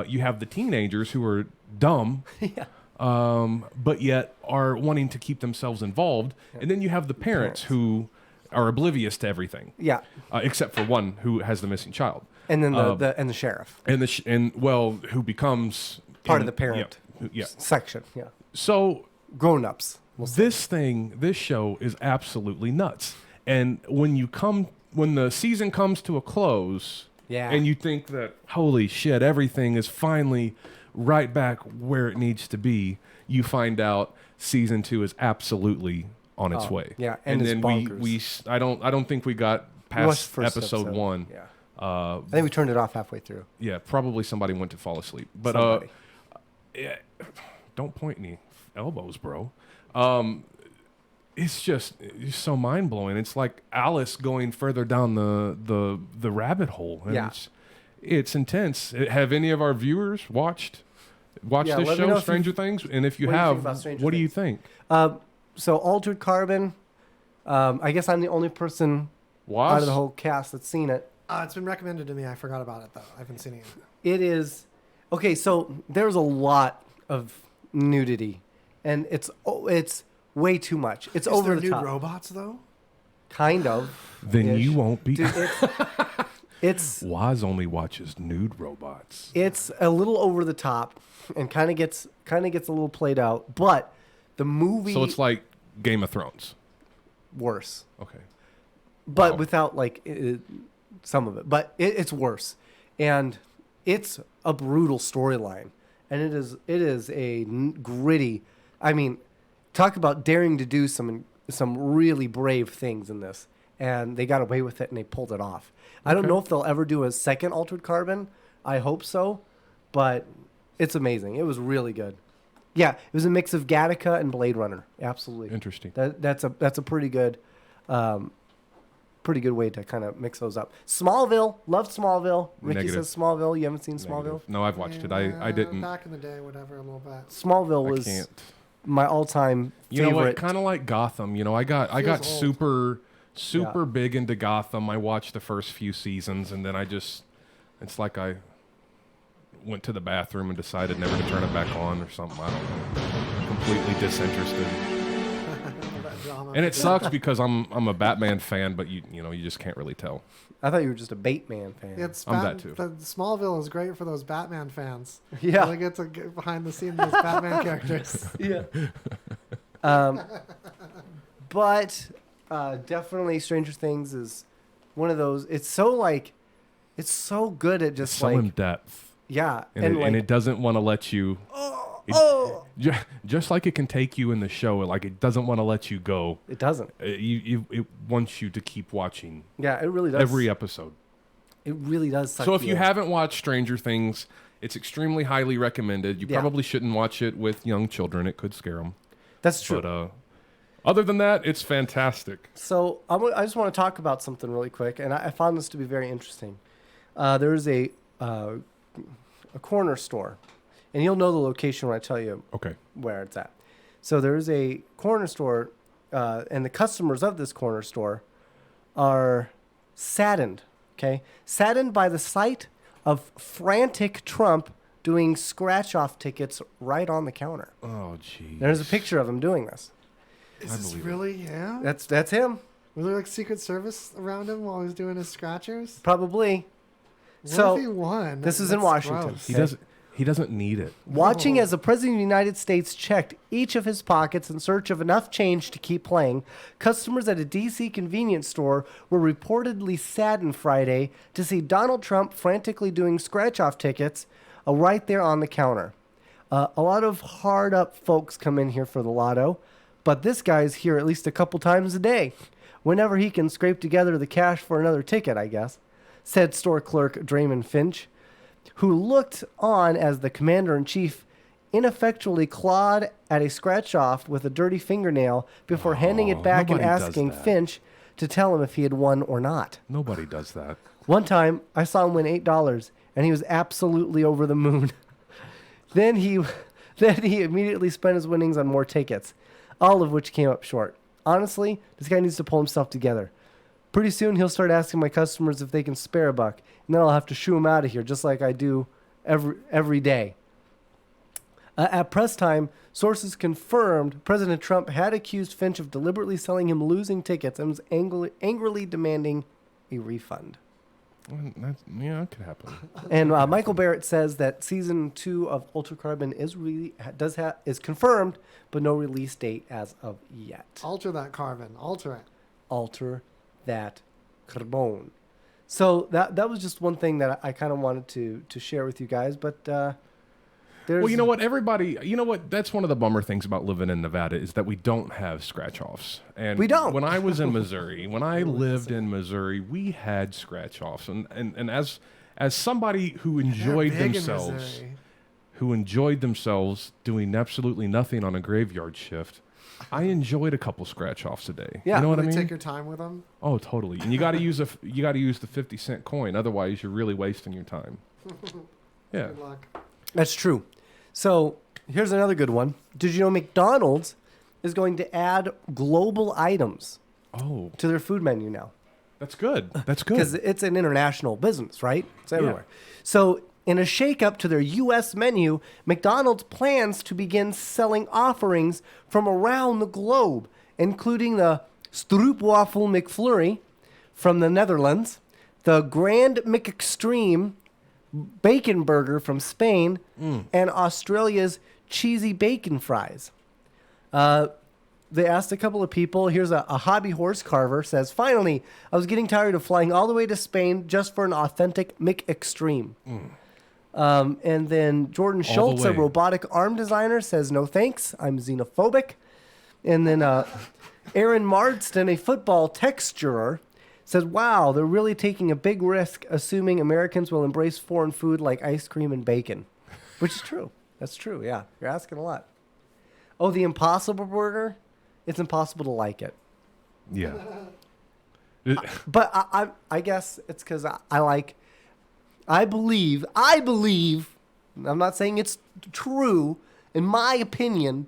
You have the teenagers who are dumb, but yet are wanting to keep themselves involved. And then you have the parents who are oblivious to everything. Yeah. Except for one who has the missing child. And then the sheriff. And who becomes part of the parent section. Yeah. So grown-ups. This show is absolutely nuts. And when the season comes to a close, and you think that, holy shit, everything is finally right back where it needs to be, you find out season 2 is absolutely on its way. Yeah, and then bonkers. I don't think we got past episode 1. Yeah. I think we turned it off halfway through. Yeah, probably somebody went to fall asleep. But don't point any elbows, bro. It's just so mind blowing. It's like Alice going further down the rabbit hole. And it's intense. Have any of our viewers watched this show, Stranger Things? And if you have, what do you think? So Altered Carbon. I guess I'm the only person out of the whole cast that's seen it. It's been recommended to me. I forgot about it though. I haven't seen it yet. It is okay. So there's a lot of nudity, and it's way too much. It's over the top. Is there nude robots though? Kind of. Then you won't be. Dude, it's Waz only watches nude robots. It's a little over the top, and kind of gets a little played out. But the movie. So it's like Game of Thrones. Worse. Okay. But without some of it. But it's worse, and it's a brutal storyline, and it is a gritty. I mean, talk about daring to do some really brave things in this, and they got away with it and they pulled it off. I don't know if they'll ever do a second Altered Carbon. I hope so, but it's amazing. It was really good. Yeah, it was a mix of Gattaca and Blade Runner. Absolutely interesting. That's a pretty good way to kind of mix those up. Smallville, loved Smallville. Ricky says Smallville. You haven't seen Smallville? No, I've watched it. I didn't. Back in the day, whatever, a little bit. Smallville was my all-time favorite. You know what? Kind of like Gotham. You know, I got super big into Gotham. I watched the first few seasons, and then it's like I went to the bathroom and decided never to turn it back on or something. I don't know. Completely disinterested. And it sucks because I'm a Batman fan, but you just can't really tell. I thought you were just a Bateman fan. I'm that too. Smallville is great for those Batman fans. Yeah, they get to get behind the scenes of those Batman characters. Yeah. But definitely, Stranger Things is one of those. It's so good at just so in depth. Yeah, and it doesn't want to let you. Just like it can take you in the show, like it doesn't want to let you go. It doesn't. It wants you to keep watching. Yeah, it really does. Every episode. It really does. So if you haven't watched Stranger Things, it's extremely highly recommended. You probably shouldn't watch it with young children. It could scare them. That's true. But other than that, it's fantastic. So I just want to talk about something really quick, and I found this to be very interesting. There's a corner store. And you'll know the location when I tell you where it's at. So there's a corner store, and the customers of this corner store are saddened, Saddened by the sight of frantic Trump doing scratch-off tickets right on the counter. Oh, geez. There's a picture of him doing this. Is this really him? That's him. Was there like Secret Service around him while he was doing his scratchers? Probably. What if he won? This is in Washington. He doesn't need it. Watching as the President of the United States checked each of his pockets in search of enough change to keep playing, customers at a D.C. convenience store were reportedly saddened Friday to see Donald Trump frantically doing scratch-off tickets right there on the counter. A lot of hard-up folks come in here for the lotto, but this guy's here at least a couple times a day, whenever he can scrape together the cash for another ticket, I guess, said store clerk Draymond Finch. who looked on as the commander-in-chief ineffectually clawed at a scratch-off with a dirty fingernail before handing it back and nobody does asking that. Finch to tell him if he had won or not. Nobody does that. One time, I saw him win $8, and he was absolutely over the moon. Then he immediately spent his winnings on more tickets, all of which came up short. Honestly, this guy needs to pull himself together. Pretty soon, he'll start asking my customers if they can spare a buck, and then I'll have to shoo him out of here, just like I do every day. At press time, sources confirmed President Trump had accused Finch of deliberately selling him losing tickets and was angrily demanding a refund. That could happen. And Michael Barrett says that season 2 of Ultra Carbon is confirmed, but no release date as of yet. Alter that carbon. Alter it. Alter that carbon. So that was just one thing that I kind of wanted to share with you guys, but there's... Well, you know what? That's one of the bummer things about living in Nevada is that we don't have scratch-offs. And we don't. When I was in Missouri, when I lived in Missouri, we had scratch-offs. And as somebody who enjoyed themselves doing absolutely nothing on a graveyard shift, I enjoyed a couple scratch-offs a day. Yeah. You know what I mean? Take your time with them. Oh, totally. And you got to use the 50-cent coin, otherwise you're really wasting your time. Yeah. Good luck. That's true. So here's another good one. Did you know McDonald's is going to add global items to their food menu now? That's good. That's good. Because it's an international business, right? It's everywhere. Yeah. So in a shakeup to their U.S. menu, McDonald's plans to begin selling offerings from around the globe, including the Stroopwafel McFlurry from the Netherlands, the Grand McExtreme Bacon Burger from Spain, and Australia's cheesy bacon fries. They asked a couple of people. Here's a hobby horse carver says, finally, I was getting tired of flying all the way to Spain just for an authentic McExtreme. And then Jordan Schultz, a robotic arm designer, says, no thanks, I'm xenophobic. And then Aaron Marsden, a football texturer, says, wow, they're really taking a big risk assuming Americans will embrace foreign food like ice cream and bacon. Which is true. That's true, yeah. You're asking a lot. Oh, the Impossible Burger? It's impossible to like it. Yeah. But I guess it's because I believe, I'm not saying it's true, in my opinion,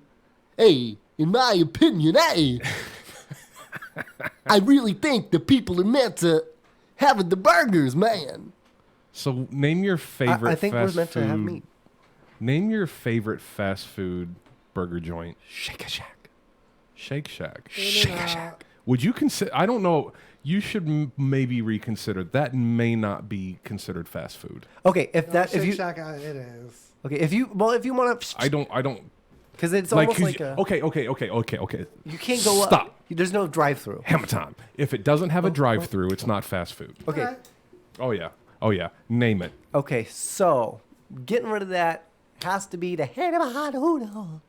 I really think the people are meant to have the burgers, man. So name your favorite I think fast we're meant food. to have meat. Name your favorite fast food burger joint. Shake Shack. Shake Shack. Shake Shack. Would you consider? I don't know. You should maybe reconsider. That may not be considered fast food. Okay, if Shake you Shack, it is. okay, if you want to, I don't. because it's almost like a Okay. you can't go Stop. up. There's no drive-through. Hammer time. If it doesn't have a drive-through, it's not fast food. Okay. All right. Oh yeah. Name it. Okay, so getting rid of that has to be the head of a hot hoodah.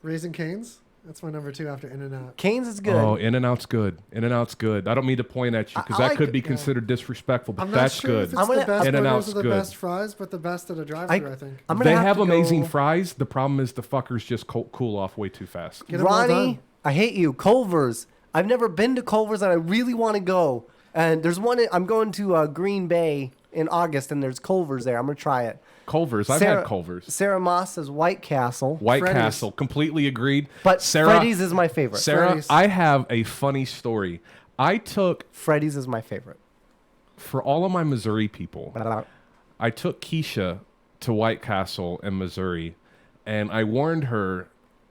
Raising Cane's. That's my number 2 after In-N-Out. Cane's is good. Oh, In-N-Out's good. In-N-Out's good. I don't mean to point at you because I that like could be it, considered disrespectful, but I'm that's not sure good. if it's the best In-N-Out's burgers or the good. best fries, but the best at a drive-thru, I think. I'm gonna They have to amazing go- fries. The problem is the fuckers just cool off way too fast. Get 'em all Ronnie, done. I hate you. Culver's. I've never been to Culver's and I really want to go. And there's one. I'm going to Green Bay in August, and there's Culver's there. I'm gonna try it. Culver's. I've had Culver's. Sarah Moss says White Castle. White Freddy's. Castle. Completely agreed. But Sarah, Freddy's is my favorite. Sarah, Freddy's. I have a funny story. I took, Freddy's is my favorite. for all of my Missouri people, I took Keisha to White Castle in Missouri, and I warned her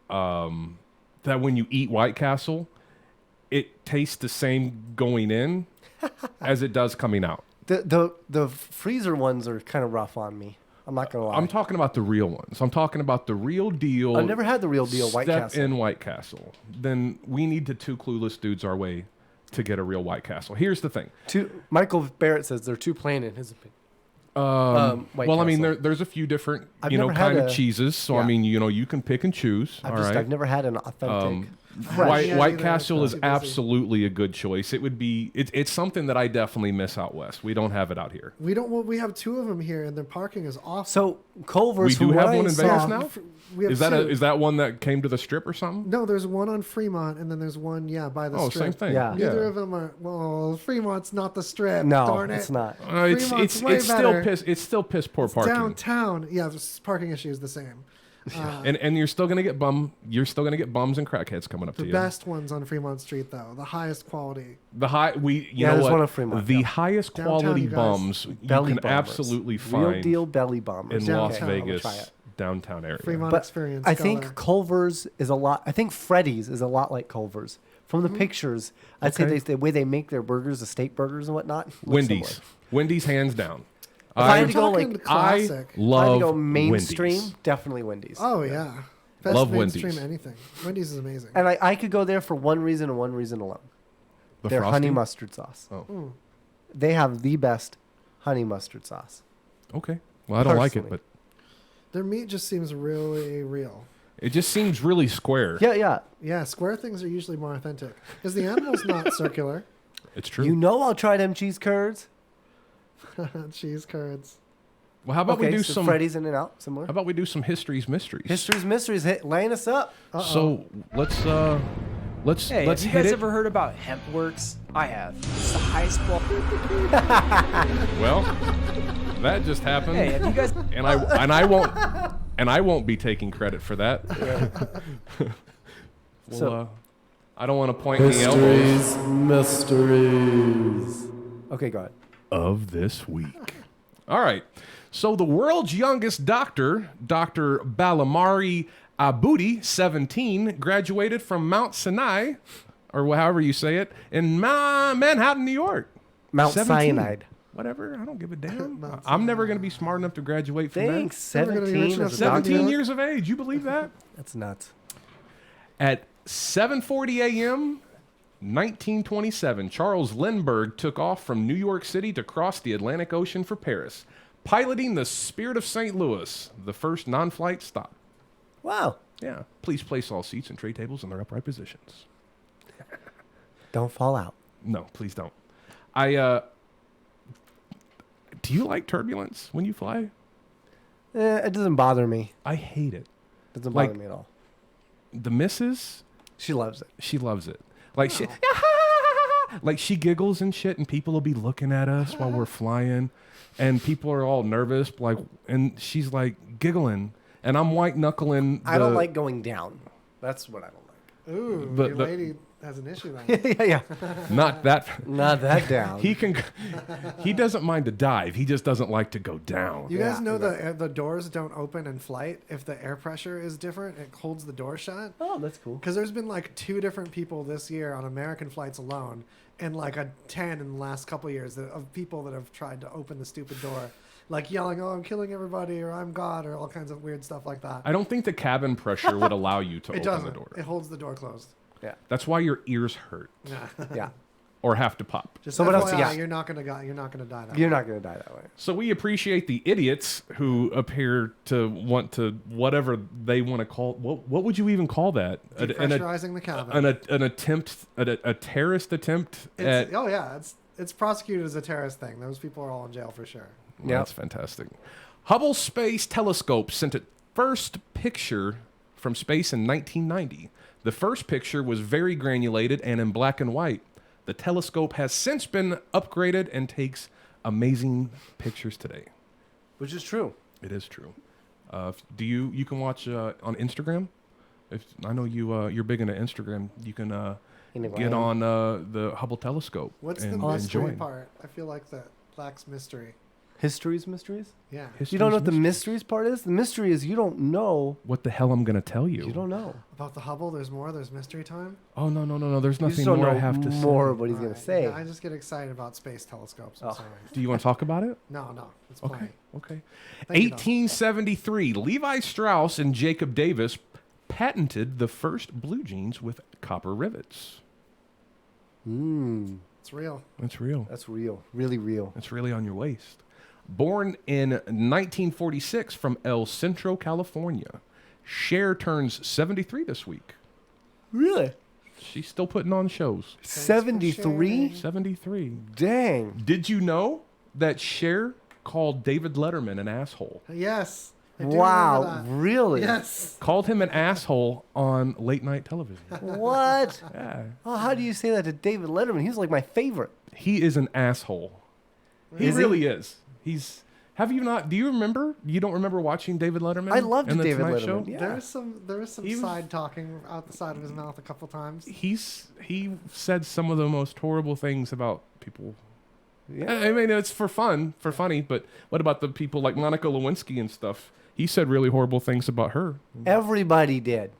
that when you eat White Castle, it tastes the same going in as it does coming out. The freezer ones are kind of rough on me. I'm not gonna lie. I'm talking about the real ones. I'm talking about the real deal. I've never had the real deal White Step Castle. in White Castle. Then we need to 2 clueless dudes our way to get a real White Castle. Here's the thing. Michael Barrett says they're too plain in his opinion. White Well, I mean, Castle. there's a few different, I've never had kind of a- cheeses. So, yeah. I mean, you can pick and choose. I've never had an authentic. White either. Castle is Too busy. absolutely a good choice. It would be. It's something that I definitely miss out west. We don't have it out here. We don't. Well, we have 2 of them here, and their parking is awful. So Culver's. We do from have what one I in saw- Vegas now. We have Is that 2. is that one that came to the strip or something? No, there's one on Fremont, and then there's one, by the Oh, strip. same thing. Yeah. Neither of them are. Well, Fremont's not the strip. No, darn it. it's not. Fremont's way It's still better. piss poor It's parking. downtown. Yeah, the parking issue is the same. And you're still gonna get bums and crackheads coming up The to you. best ones on Fremont Street, though, the highest quality. The high you know there's what? one on Fremont, the yeah. highest Downtown, quality you guys. bums you Belly can bombers. absolutely Real find deal belly bombers. in Las Downtown. We'll Vegas try it. downtown area. Fremont But experience. I go think there. Culver's is a lot. I think Freddy's is a lot like Culver's. From the pictures, I'd say Okay. the way they make their burgers, the steak burgers and whatnot. looks Wendy's. similar. Wendy's hands down. If I had to go Talking like, I classic. if I had love to go mainstream, Wendy's. definitely Wendy's. Oh yeah. Best Love mainstream Wendy's. anything. Wendy's is amazing. And I could go there for one reason and one reason alone. The Their Frosty? honey mustard sauce. Oh, They have the best honey mustard sauce. okay. Well, I don't like it, Personally. but Their meat just seems really real. it just seems really square. Yeah, yeah. Yeah, square things are usually more authentic because the animal's not circular. It's true. You know I'll try them cheese curds. Cheese curds. well, how about Okay, we do so some? Freddy's In and Out, similar. How about we do some history's mysteries? History's Mysteries, laying us up. So let's Hey, let's have you hit guys it. ever heard about HempWorks? I have. It's the highest quality. Well, that just happened. Hey, have you guys? and I won't be taking credit for that. Well, So- I don't want to point the elbows Mysteries. Okay, go ahead. of this week. All right. So the world's youngest doctor, Dr. Balamari Aboudi, 17, graduated from Mount Sinai, or however you say it, in Manhattan, New York. Mount 17. Cyanide. Whatever. I don't give a damn. I'm never going to be smart enough to graduate from Thanks. Never gonna be rich 17 enough as to a live in doctor. 17 New years of age. You believe that? That's nuts. At 7:40 a.m., 1927, Charles Lindbergh took off from New York City to cross the Atlantic Ocean for Paris, piloting the Spirit of St. Louis, the first non-flight stop. Wow. Yeah. Please place all seats and tray tables in their upright positions. Don't fall out. No, please don't. Do you like turbulence when you fly? It doesn't bother me. I hate it. Doesn't Like- bother me at all. The missus, She loves it. she loves it. Like she, like she giggles and shit, and people will be looking at us while we're flying, and people are all nervous, like, and she's like giggling, and I'm white knuckling. I don't like going down. That's what I don't like. Ooh, The- your the- lady has an issue then. yeah, yeah. Not that. Not that down. He can. He doesn't mind to dive. He just doesn't like to go down. You guys Yeah, know the doors don't open in flight if the air pressure is different. It holds the door shut. Oh, that's cool. Because there's been like 2 different people this year on American flights alone, and like a 10 in the last couple of years of people that have tried to open the stupid door, like yelling, "Oh, I'm killing everybody," or "I'm God," or all kinds of weird stuff like that. I don't think the cabin pressure would allow you to It open doesn't. the door. It holds the door closed. Yeah. That's why your ears hurt Yeah. or have to pop. Just So what else you FYI, got? You're not gonna die. You're not gonna die that You're way. not going to die that way. So we appreciate the idiots who appear to want to whatever they want to call. What would you even call that? Depressurizing the cabin. An attempt, a terrorist attempt at. Oh yeah, it's prosecuted as a terrorist thing. Those people are all in jail for sure. Yeah. That's fantastic. Hubble Space Telescope sent its first picture from space in 1990. The first picture was very granulated and in black and white. The telescope has since been upgraded and takes amazing pictures today. Which is true. It is true. Do you can watch on Instagram? If I know you're big into Instagram, you can get on the Hubble telescope. What's and the mystery join. part? I feel like that lacks mystery. History's Mysteries? Yeah. You don't know what the History's mysteries part is? The mystery is you don't know. What the hell I'm gonna tell you? You don't know. About the Hubble, there's more. There's mystery time. Oh no! There's You just nothing don't more know I have to more say. of what he's going to Alright, say. yeah, I just get excited about space telescopes. I'm Oh. sorry. Do you want to talk about it? No. It's Okay. plenty. Okay. Thank you, Don. 1873, Levi Strauss and Jacob Davis patented the first blue jeans with copper rivets. It's real. That's real. That's real. Really real. It's really on your waist. Born in 1946 from El Centro, California. Cher turns 73 this week. Really? She's still putting on shows. 73? 73. Dang. Did you know that Cher called David Letterman an asshole? Yes. I do remember Wow, that. really? Yes. Called him an asshole on late night television. What? Yeah. Oh, how do you say that to David Letterman? He was like my favorite. He is an asshole. He Is he? really is. He's. Have you not? Do you remember? You don't remember watching David Letterman? I loved and the David Tonight Letterman. Show? Yeah. There was some He was- side talking out the side of his mouth a couple times. He said some of the most horrible things about people. Yeah. I mean, it's for funny. But what about the people like Monica Lewinsky and stuff? He said really horrible things about her. Everybody did.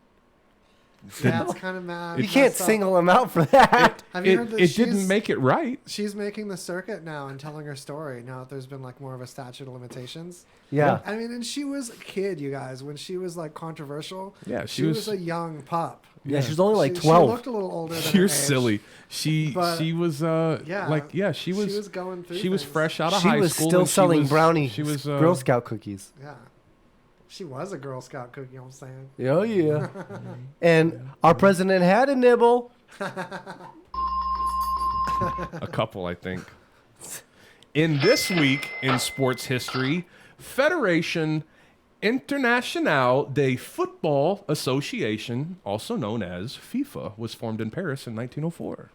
Yeah, it's kind of mad. You can't single him out for that. Have you heard that It she's- didn't make it right. She's making the circuit now and telling her story now that there's been like more of a statute of limitations. Yeah. I mean, and she was a kid, you guys, when she was like controversial. Yeah, she was a young pup. Yeah, she was only like She 12. looked a little older than You're her age. silly. She But, was she was going through she was things. fresh out of She high was school. still and she selling was- brownie She was Girl Scout cookies. Yeah. She was a Girl Scout cookie, you know what I'm saying? Oh, yeah. And our president had a nibble. a couple, I think. In this week in sports history, Federation Internationale de Football Association, also known as FIFA, was formed in Paris in 1904.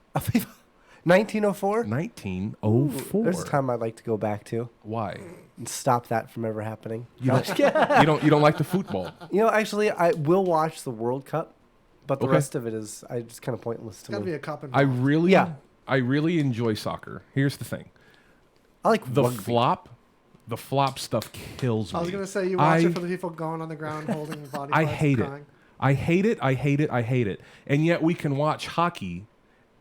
1904? 1904. There's a time I'd like to go back to. Why? And stop that from ever happening. You don't like the football. You know, actually, I will watch the World Cup, but the Okay. rest of it is just kind of pointless to Gotta me. be a cup and I really enjoy soccer. Here's the thing. I like the rugby. flop. The flop stuff kills me. I was going to say, you watch it for the people going on the ground holding body parts I hate and it. crying. I hate it. I hate it. I hate it. And yet we can watch hockey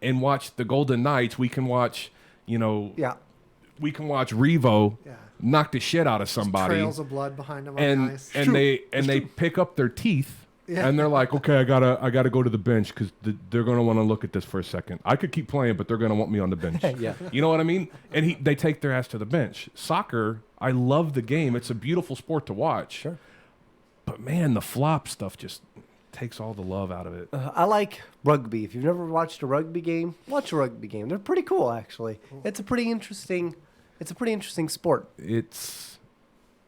and watch the Golden Knights. We can watch, we can watch Revo knock the shit out of somebody. Trails of blood behind them on and the ice. and they pick up their teeth. Yeah. And they're like, okay, I gotta go to the bench because they're gonna want to look at this for a second. I could keep playing, but they're gonna want me on the bench. Yeah. You know what I mean? And they take their ass to the bench. Soccer, I love the game. It's a beautiful sport to watch. Sure. But man, the flop stuff just takes all the love out of it. I like rugby. If you've never watched a rugby game, watch a rugby game. They're pretty cool, actually. It's a pretty interesting sport. It's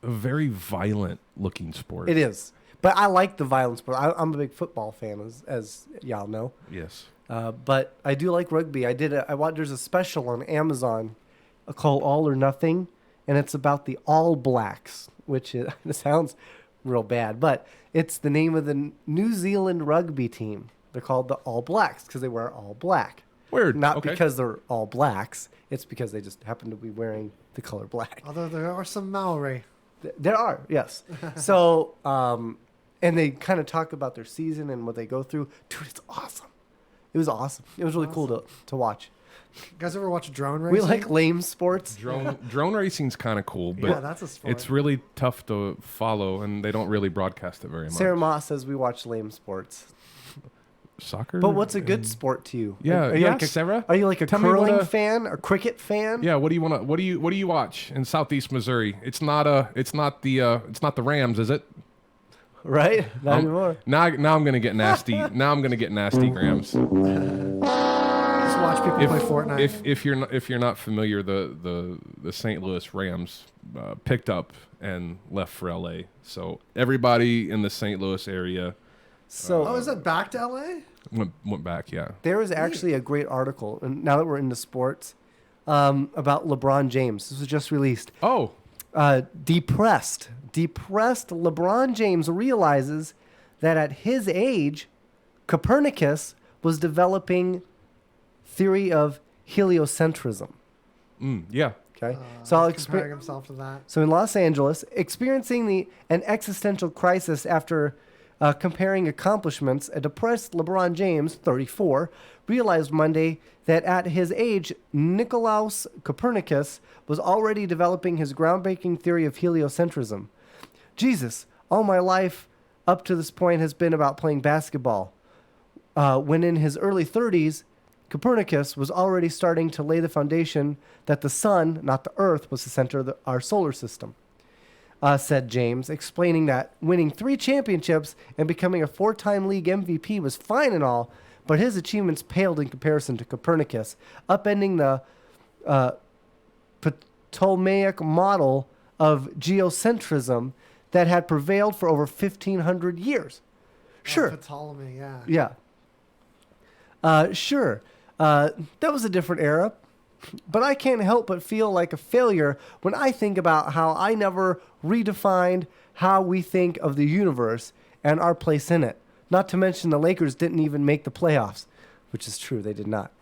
a very violent looking sport. It is. But I like the violent sport. I'm a big football fan, as y'all know. Yes. But I do like rugby. There's a special on Amazon called All or Nothing, and it's about the All Blacks, which it sounds real bad, but it's the name of the New Zealand rugby team. They're called the All Blacks because they wear all black. Weird. Not Okay. because they're all blacks. It's because they just happen to be wearing the color black. Although there are some Maori. There are, yes. So, and they kind of talk about their season and what they go through. Dude, it's awesome. It was awesome. It was really cool to watch. You guys ever watch drone racing? We like lame sports. Drone racing's kind of cool, but Yeah, that's a sport. it's really tough to follow, and they don't really broadcast it very much. Sarah Moss says we watch lame sports. Soccer. But what's a good sport to you? Yeah, Are you yeah, like Sarah. Are you like a Tell me what curling a- fan, a cricket fan? Yeah, what do you want to? What do you watch in Southeast Missouri? It's not the Rams, is it? Right? Not anymore. Now I'm gonna get nasty. Now I'm gonna get nasty, Grams. Just watch people play Fortnite. If you're not familiar, the St. Louis Rams picked up and left for LA. So everybody in the St. Louis area So is it back to LA? went back. Yeah. there was actually a great article, and now that we're into sports, about LeBron James. This was just released. Oh. Depressed LeBron James realizes that at his age, Copernicus was developing theory of heliocentrism. Yeah. Okay, so I'll Comparing himself to that. So in Los Angeles, experiencing an existential crisis after comparing accomplishments, a depressed LeBron James, 34, realized Monday that at his age, Nicolaus Copernicus was already developing his groundbreaking theory of heliocentrism. Jesus, all my life up to this point has been about playing basketball. When in his early 30s, Copernicus was already starting to lay the foundation that the sun, not the earth, was the center of our solar system, said James, explaining that winning 3 championships and becoming a 4-time league MVP was fine and all, but his achievements paled in comparison to Copernicus, upending the Ptolemaic model of geocentrism that had prevailed for over 1,500 years. Sure. Ptolemy, yeah. Yeah. Sure. That was a different era. But I can't help but feel like a failure when I think about how I never redefined how we think of the universe and our place in it. Not to mention the Lakers didn't even make the playoffs, which is true, they did not.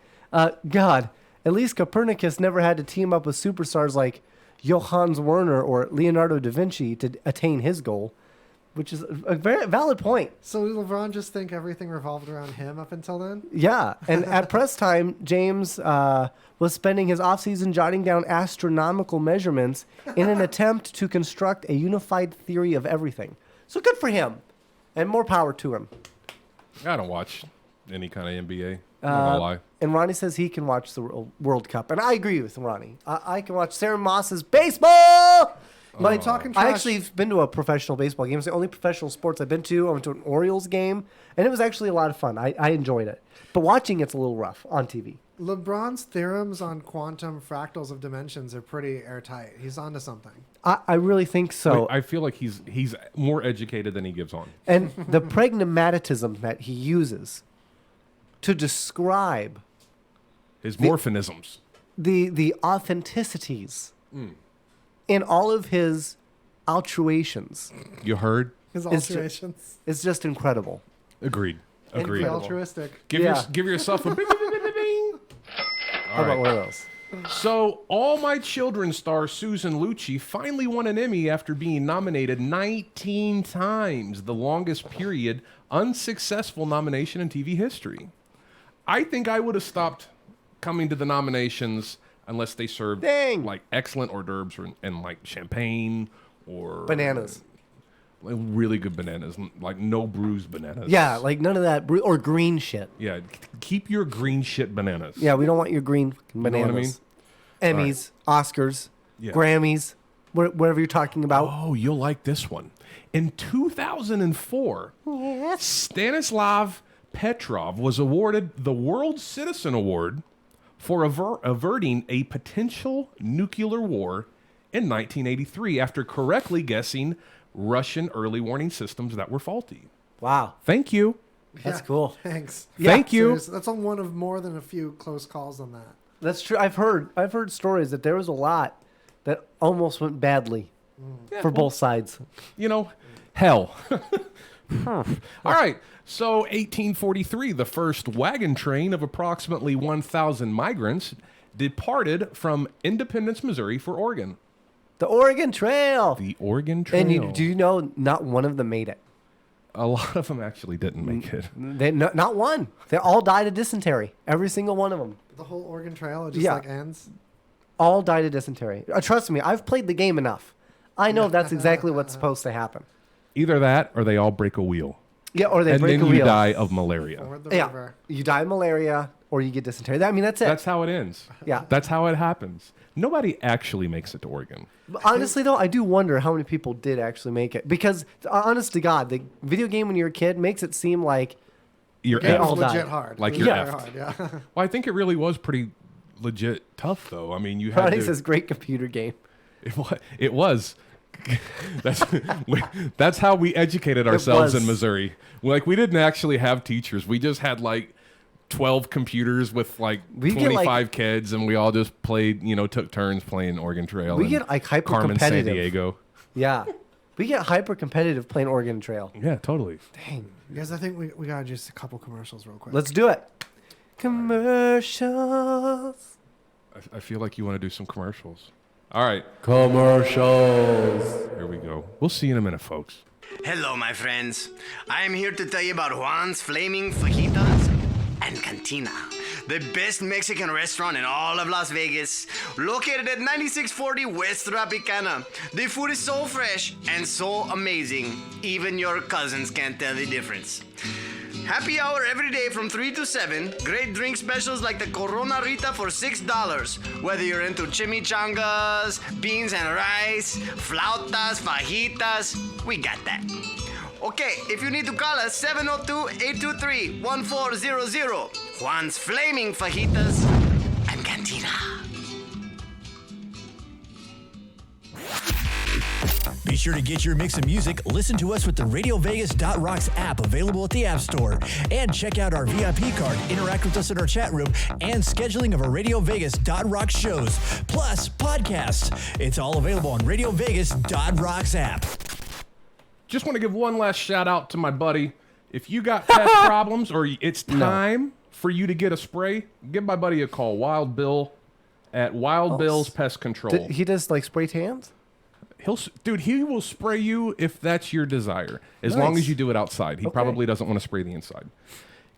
God, at least Copernicus never had to team up with superstars like Johannes Werner or Leonardo da Vinci to attain his goal, which is a very valid point. So LeBron just think everything revolved around him up until then? Yeah, and at press time, James was spending his offseason jotting down astronomical measurements in an attempt to construct a unified theory of everything. So good for him, and more power to him. I don't watch any kind of NBA. I'm not gonna lie. And Ronnie says he can watch the World Cup, and I agree with Ronnie. I can watch Sarah Moss's baseball. But talking trash. I actually have been to a professional baseball game. It's the only professional sports I've been to. I went to an Orioles game, and it was actually a lot of fun. I enjoyed it. But watching it's a little rough on TV. LeBron's theorems on quantum fractals of dimensions are pretty airtight. He's onto something. I really think so. I feel like he's more educated than he gives on. And the pragmatism that he uses to describe his morphinisms, the authenticities in all of his altruations. You heard? His alterations. It's just incredible. Agreed. Pretty altruistic. Give yourself a bing, bing, bing, bing, bing. How about one of those? So, All My Children star Susan Lucci finally won an Emmy after being nominated 19 times, the longest period unsuccessful nomination in TV history. I think I would have stopped coming to the nominations unless they served like excellent hors d'oeuvres and like champagne or bananas. Like really good bananas, like no bruised bananas. Yeah, like none of that or green shit. Yeah, keep your green shit bananas. Yeah, we don't want your green bananas. You know what I mean? Emmys, Oscars, Yeah. Grammys, whatever you're talking about. Oh, you'll like this one. In 2004, Stanislav Petrov was awarded the World Citizen Award for averting a potential nuclear war in 1983 after correctly guessing Russian early warning systems that were faulty. Wow. Thank you. That's cool. Thanks. Thank you. Seriously, that's on one of more than a few close calls on that. That's true. I've heard stories that there was a lot that almost went badly for both sides. You know, hell. All right. So 1843, the first wagon train of approximately 1,000 migrants departed from Independence, Missouri for Oregon. The Oregon Trail. The Oregon Trail. And do you know not one of them made it? A lot of them actually didn't make it. Not one. They all died of dysentery. Every single one of them. The whole Oregon Trail, it just like ends? All died of dysentery. Trust me, I've played the game enough. I know that's exactly what's supposed to happen. Either that or they all break a wheel. Yeah, or they break a wheel. And then you die of malaria. Or the Yeah, river. you die of malaria or you get dysentery. I mean, that's it. That's how it ends. Yeah. That's how it happens. Nobody actually makes it to Oregon. But honestly, though, I do wonder how many people did actually make it. Because, honest to God, the video game when you're a kid makes it seem like You're It was all died. legit hard. Like It was you're very effed. hard, yeah. Well, I think it really was pretty legit tough, though. I mean, you had Ronnie to... says great computer game. It was. That's how we educated ourselves in was. Missouri. Like, we didn't actually have teachers. We just had, like, 12 computers with, like, We get, 25 like- kids, and we all just played, took turns playing Oregon Trail. We and get, like, Carmen, San hyper-competitive. Diego. Yeah. We get hyper competitive playing Oregon Trail. Yeah, totally. Dang. Guys, I think we got just a couple commercials real quick. Let's do it. Commercials. I feel like you want to do some commercials. All right. Commercials. Here we go. We'll see you in a minute, folks. Hello, my friends. I am here to tell you about Juan's Flaming Fajitas and Cantina, the best Mexican restaurant in all of Las Vegas, located at 9640 West Tropicana. The food is so fresh and so amazing, even your cousins can't tell the difference. Happy hour every day from 3 to 7. Great drink specials like the Corona Rita for $6. Whether you're into chimichangas, beans and rice, flautas, fajitas, we got that. Okay, if you need to call us, 702-823-1400. Juan's Flaming Fajitas and Cantina. Be sure to get your mix of music. Listen to us with the RadioVegas.rocks app available at the App Store. And check out our VIP card, interact with us in our chat room, and scheduling of our RadioVegas.rocks shows. Plus, podcasts. It's all available on RadioVegas.rocks app. Just want to give one last shout out to my buddy. If you got pest problems or it's time for you to get a spray, give my buddy a call, Wild Bill at Wild Bill's Pest Control. He does like spray tans? He will spray you if that's your desire, as long as you do it outside. He probably doesn't want to spray the inside.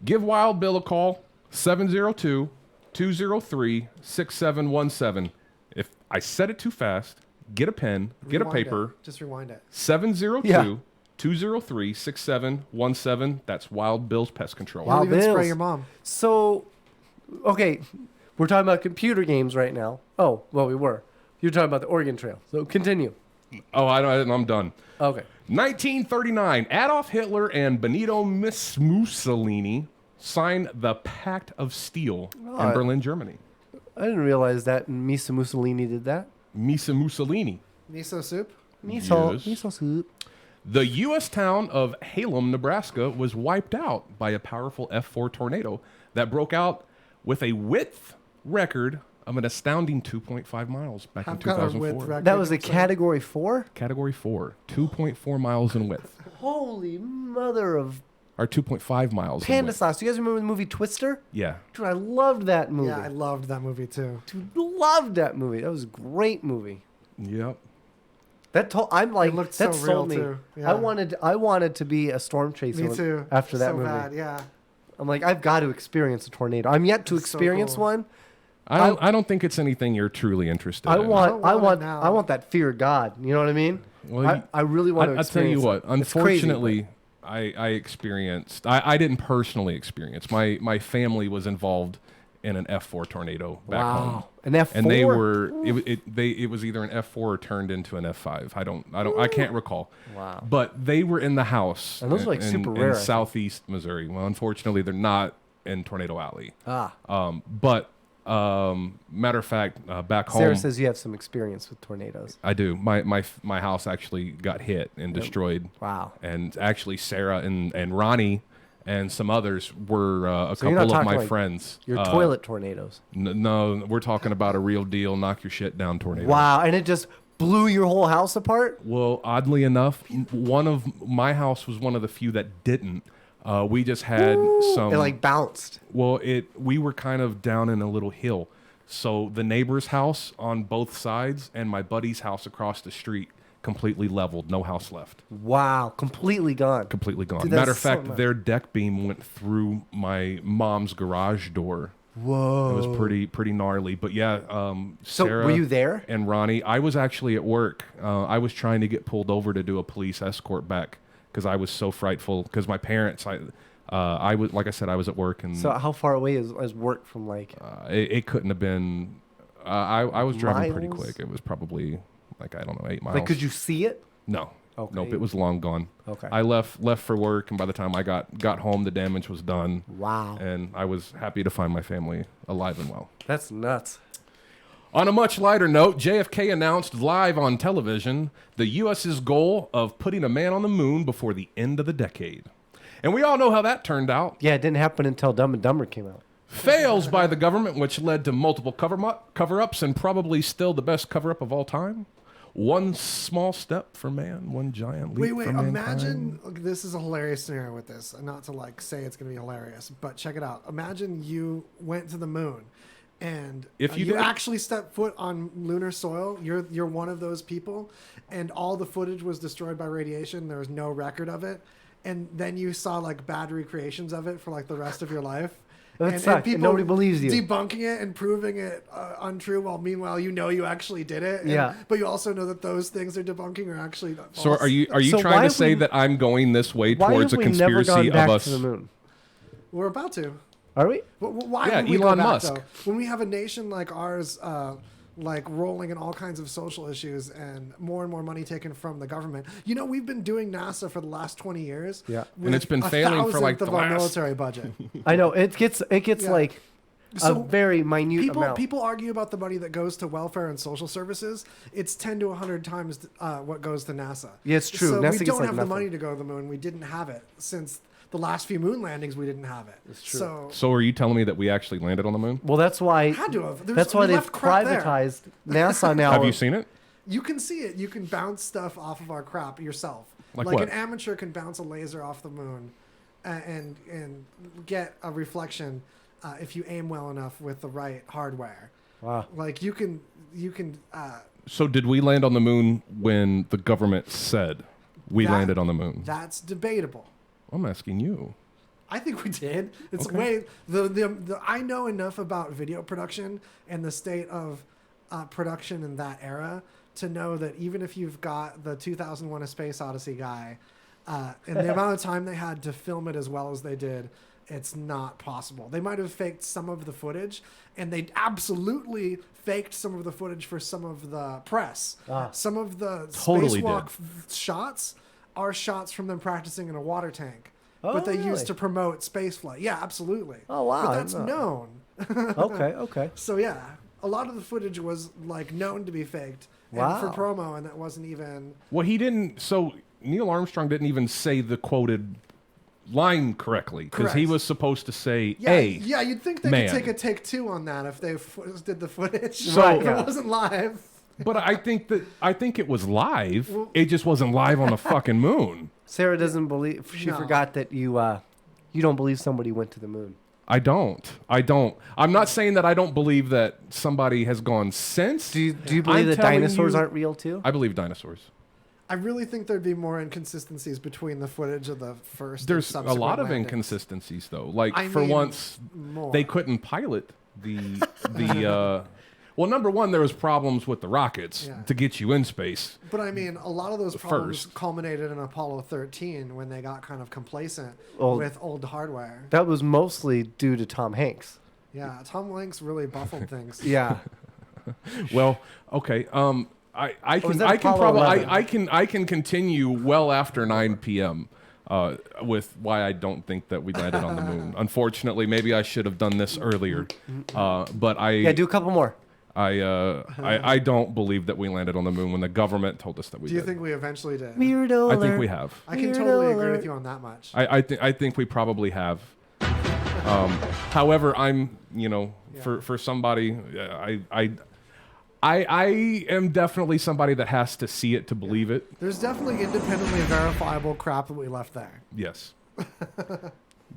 Give Wild Bill a call, 702-203-6717. If I said it too fast, get a pen, get a paper. Just rewind it. 702-203-6717. That's Wild Bill's Pest Control. Wild even spray your mom. So, okay, we're talking about computer games right now. Oh, well, we were. You're talking about the Oregon Trail. So continue. Oh, I'm done. Okay. 1939, Adolf Hitler and Benito Mussolini signed the Pact of Steel in Berlin, Germany. I didn't realize that Misa Mussolini did that. Misa Mussolini. Miso soup? Miso soup. The U.S. town of Halem, Nebraska was wiped out by a powerful F4 tornado that broke out with a width record of an astounding 2.5 miles back in 2004. That was a Category 4? Category 4. 2.4 miles in width. Holy mother of... Or 2.5 miles Panda sauce. Do you guys remember the movie Twister? Yeah. Dude, I loved that movie. Yeah, I loved that movie too. Dude, loved that movie. That was a great movie. Yep. I'm like, it looked that so sold real me. too. Yeah. I wanted to be a storm chaser. Me too. After that so movie. Bad, yeah. I'm like, I've got to experience a tornado. I'm yet to experience one. I don't think it's anything you're truly interested in. I want that fear of God. You know what I mean? Well, I really want to I'll tell you what. It's crazy, Unfortunately, I experienced. I didn't personally experience. My family was involved in an F4 tornado back home. An F4. And they were. It was either an F4 or turned into an F5. I can't recall. Wow. But they were in the house. And those are like super rare. In southeast Missouri. Well, unfortunately, they're not in Tornado Alley. Matter of fact, back home. Sarah says you have some experience with tornadoes. I do. My house actually got hit and destroyed. Wow. And actually, Sarah and Ronnie and some others were a So you're couple not of my talking like friends. Your toilet tornadoes. No, we're talking about a real deal, knock your shit down tornado. Wow, and it just blew your whole house apart? Well, oddly enough, my house was one of the few that didn't. We just had some. It like bounced. Well, we were kind of down in a little hill, so the neighbor's house on both sides and my buddy's house across the street completely leveled, no house left. Wow, completely gone. Completely gone. Dude, Matter of fact, their deck beam went through my mom's garage door. Whoa. It was pretty gnarly. But yeah, So Sarah were you there? And Ronnie, I was actually at work. I was trying to get pulled over to do a police escort back because I was so frightful. Because my parents, I was, like I said, I was at work. And so how far away is work from like? It couldn't have been. I was driving pretty miles? quick. It was probably like, I don't know, 8 miles. Like, could you see it? No. Okay. Nope, it was long gone. Okay. I left for work, and by the time I got home, the damage was done. Wow. And I was happy to find my family alive and well. That's nuts. On a much lighter note, JFK announced live on television the U.S.'s goal of putting a man on the moon before the end of the decade. And we all know how that turned out. Yeah, it didn't happen until Dumb and Dumber came out. Fails by the government, which led to multiple cover-ups and probably still the best cover-up of all time. One small step for man, one giant leap for mankind. Imagine, this is a hilarious scenario with this, and not to like say it's going to be hilarious, but check it out. Imagine you went to the moon, and if you actually stepped foot on lunar soil, you're one of those people, and all the footage was destroyed by radiation. There was no record of it, and then you saw like bad recreations of it for like the rest of your life. And people nobody believes you. Debunking it and proving it untrue, while meanwhile you know you actually did it. Yeah. But you also know that those things are debunking are actually false. So are you trying to say that I'm going this way towards a conspiracy of us? To the moon? We're about to. Are we? Why yeah, would we Elon go back, Musk. though? When we have a nation like ours, like rolling in all kinds of social issues and more money taken from the government. You know, we've been doing NASA for the last 20 years. Yeah. And it's been failing for like the of our last military budget. I know it gets like a very minute amount. People argue about the money that goes to welfare and social services. It's 10 to 100 times what goes to NASA. Yeah, it's true. So NASA we gets don't like have the nothing. money to go to the moon. We didn't have it since the last few moon landings. We didn't have it. It's true. So are you telling me that we actually landed on the moon? Well, that's why. Had to have. That's why we they've left crap there. privatized NASA now. Have you seen it? You can see it. You can bounce stuff off of our crap yourself. Like what? what? An amateur can bounce a laser off the moon and get a reflection if you aim well enough with the right hardware. Wow. Like you can. So did we land on the moon when the government said we landed on the moon? That's debatable. I'm asking you. I think we did. It's Okay. way the I know enough about video production and the state of production in that era to know that even if you've got the 2001: A Space Odyssey guy, and the amount of time they had to film it as well as they did, it's not possible. They might have faked some of the footage, and they absolutely faked some of the footage for some of the press. Some of the Totally spacewalk shots are shots from them practicing in a water tank. But they really? used to promote spaceflight. Yeah, absolutely. Oh, wow, But I that's didn't known. Okay. So yeah, a lot of the footage was like known to be faked and for Wow. promo, and that wasn't even. Well, he didn't. So Neil Armstrong didn't even say the quoted line correctly because he Correct. was supposed to say Yeah, a yeah. You'd think they man. could take a take two on that if they did the footage. So- Right, if Yeah. it wasn't live. But I think it was live. It just wasn't live on the fucking moon. Sarah doesn't believe. She No. forgot that you don't believe somebody went to the moon. I don't. I'm not saying that I don't believe that somebody has gone since. Do you believe that dinosaurs aren't real too? I believe dinosaurs. I really think there'd be more inconsistencies between the footage of the first. and There's a subsequent lot of landings. inconsistencies though. Like I for mean, once, more. they couldn't pilot the. Well, number one, there was problems with the rockets Yeah. to get you in space. But I mean, a lot of those problems First. culminated in Apollo 13 when they got kind of complacent Well, with old hardware. That was mostly due to Tom Hanks. Yeah, Tom Hanks really buffled things. Yeah. Well, okay. I Or was can that I can Apollo probably 11? I can continue well after 9 p.m. With why I don't think that we landed on the moon. Unfortunately, maybe I should have done this earlier. But Yeah, do a couple more. I don't believe that we landed on the moon when the government told us that we Do you did. think we eventually did? Weirdo I think alert. we have. I can Weirdo totally agree alert. with you on that much. I think we probably have. However, I'm for somebody I am definitely somebody that has to see it to believe it. There's definitely independently verifiable crap that we left there. Yes.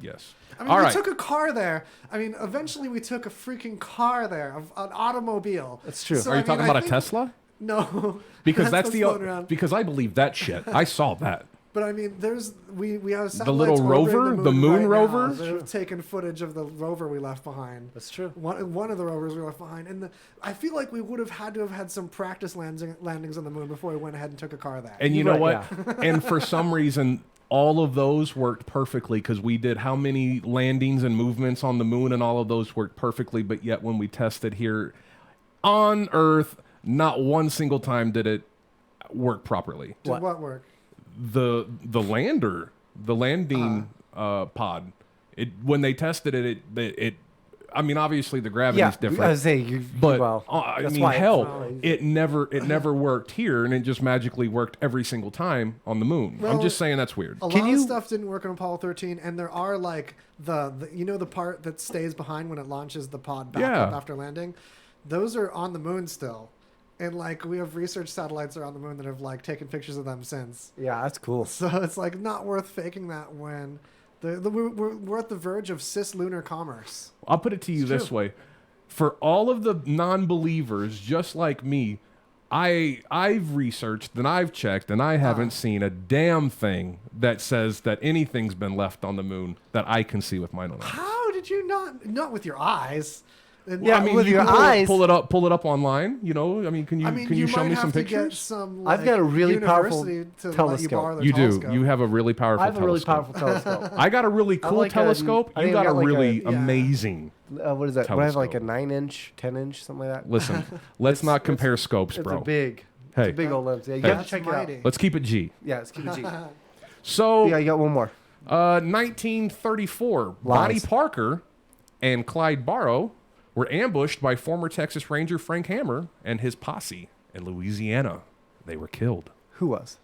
Yes. I mean, All we right. took a car there. I mean, eventually we took a freaking car there, an automobile. That's true. So, Are you I mean, talking I about a think- Tesla? No. Because that's what's the floating around. because I believe that shit. I saw that. But I mean, we have The little satellites orbiting rover? The moon right rover? now that have taken footage of the rover we left behind. That's true. One of the rovers we left behind, and I feel like we would have had to have had some practice landings on the moon before we went ahead and took a car there. And you know Right, what? And for some reason, all of those worked perfectly because we did how many landings and movements on the moon, and all of those worked perfectly. But yet, when we tested here on Earth, not one single time did it work properly. Did what work? The lander, the landing pod. It when they tested it. I mean, obviously the gravity is different. I was saying, but well, I that's mean, why hell, it never worked here, and it just magically worked every single time on the moon. I'm Well, just saying that's weird. A lot of stuff didn't work on Apollo 13, and there are like the the part that stays behind when it launches the pod back up Yeah. after landing. Those are on the moon still, and like we have research satellites that are on the moon that have like taken pictures of them since. Yeah, that's cool. So it's like not worth faking that when we're at the verge of cislunar commerce. I'll put it to you this way: for all of the non-believers, just like me, I've researched and I've checked, and I haven't seen a damn thing that says that anything's been left on the moon that I can see with my own eyes. How did you not with your eyes? And Yeah, I mean, with you your can eyes. pull it up online. You know, I mean, can you show might me have some to get pictures? some, I've got a really powerful university to let you telescope. borrow their You do. telescope. You have a really powerful. I have a really telescope. powerful telescope. I got a really cool like a- telescope. I You think I got a got like really a- amazing. What is that? What I have like a telescope. 9-inch, 10-inch, something like that. Listen, let's not compare scopes, It's bro. a big. Hey. It's a big old lens. Yeah, you Hey. have to check it out. Let's keep it G. Yeah, let's keep it G. So Yeah, you got one more. 1934, Bonnie Lies. Parker and Clyde Barrow were ambushed by former Texas Ranger Frank Hammer and his posse in Louisiana. They were killed. Who was?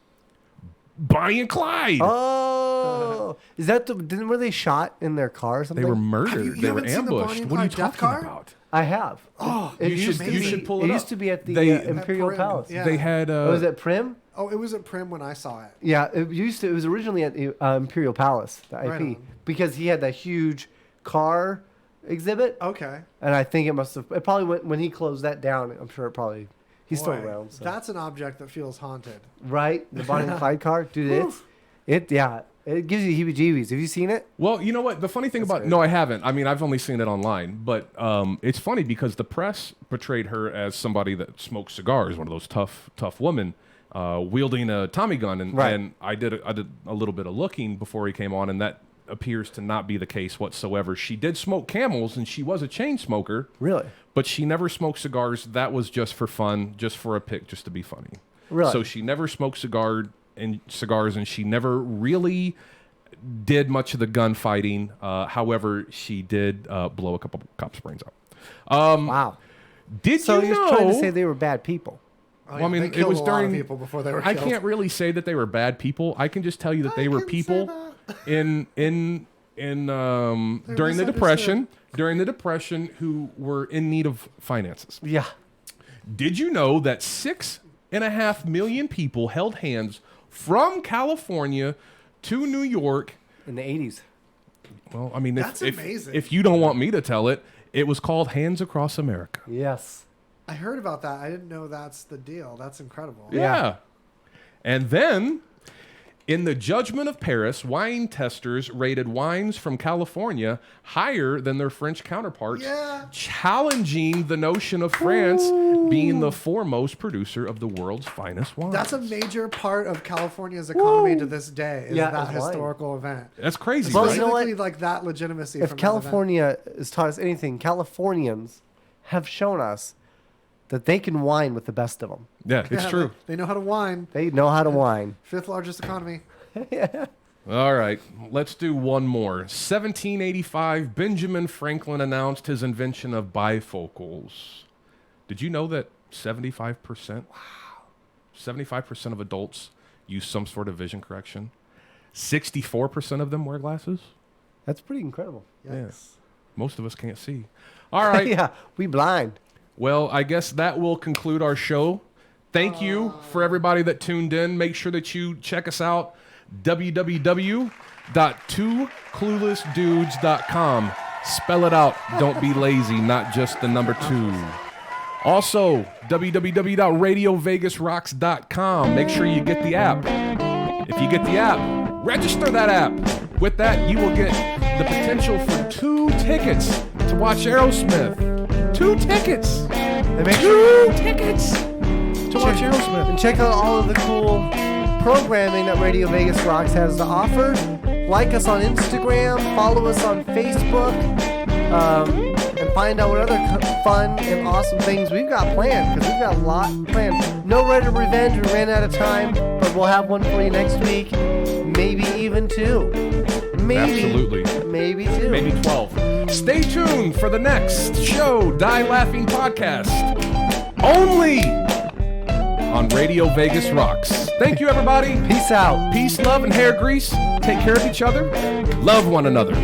Bonnie and Clyde. Oh, is that were they shot in their car or something? They were murdered. They were haven't seen the Bonnie ambushed. and What are you Clyde death talking car? about? I have. Oh, It you used should to you be- should pull it It up. used to be at the They- Imperial Prim, Palace. yeah. They had. Was it Prim? Oh, it was at Prim when I saw it. Yeah, it was originally at the Imperial Palace, the IP, Right on. because he had that huge car exhibit. Okay. And I think it probably went when he closed that down. I'm sure he's still Boy, around. So. That's an object that feels haunted. Right, the Bonnie and Clyde car, dude. It gives you heebie-jeebies. Have you seen it? Well, you know what? The funny thing about no, I haven't. I mean, I've only seen it online. But it's funny because the press portrayed her as somebody that smoked cigars, one of those tough women, wielding a Tommy gun. And, Right. and I did a little bit of looking before he came on, and that appears to not be the case whatsoever. She did smoke Camels, and she was a chain smoker. Really? But she never smoked cigars. That was just for fun, just for a pic, just to be funny. Really? So she never smoked cigars, and she never really did much of the gunfighting. However, she did blow a couple cops' brains out. Wow. Did So you you're know? trying to say they were bad people? Oh, Well, I mean, they it killed was a lot of during. people before they were I killed. can't really say that they were bad people. I can just tell you that they were people during the Depression. During the Depression, who were in need of finances. Yeah. Did you know that 6.5 million people held hands from California to New York in the 80s? Well, I mean, That's amazing. If you don't want me to tell it, it was called Hands Across America. Yes. I heard about that. I didn't know that's the deal. That's incredible. Yeah. And then, in the Judgment of Paris, wine testers rated wines from California higher than their French counterparts, challenging the notion of France being the foremost producer of the world's finest wines. That's a major part of California's economy to this day. Is Yeah, that it's wine. historical event? That's crazy. Well, right? you know what? Specifically, like that legitimacy. If from California has taught us anything, Californians have shown us that they can wine with the best of them. Yeah, that it's event. true. They know how to wine. They know how to wine. Fifth largest economy. All right, let's do one more. 1785, Benjamin Franklin announced his invention of bifocals. Did you know that 75%? Wow. 75% of adults use some sort of vision correction. 64% of them wear glasses. That's pretty incredible. Yes. Most of us can't see. All right. Yeah, we blind. Well, I guess that will conclude our show. Thank you for everybody that tuned in. Make sure that you check us out. www.twocluelessdudes.com. Spell it out. Don't be lazy, not just the number 2. Also, www.radiovegasrocks.com. Make sure you get the app. If you get the app, register that app. With that, you will get the potential for 2 tickets to watch Aerosmith. 2 tickets. They make 2 tickets to watch Aerosmith. And check out all of the cool programming that Radio Vegas Rocks has to offer. Like us on Instagram, follow us on Facebook, and find out what other fun and awesome things we've got planned, because we've got a lot planned. No Red of Revenge, we ran out of time, but we'll have one for you next week. Maybe even 2. Maybe. Absolutely. Maybe 2. Maybe 12. Stay tuned for the next show, Die Laughing Podcast. Only on Radio Vegas Rocks. Thank you, everybody. Peace out. Peace, love, and hair grease. Take care of each other. Love one another.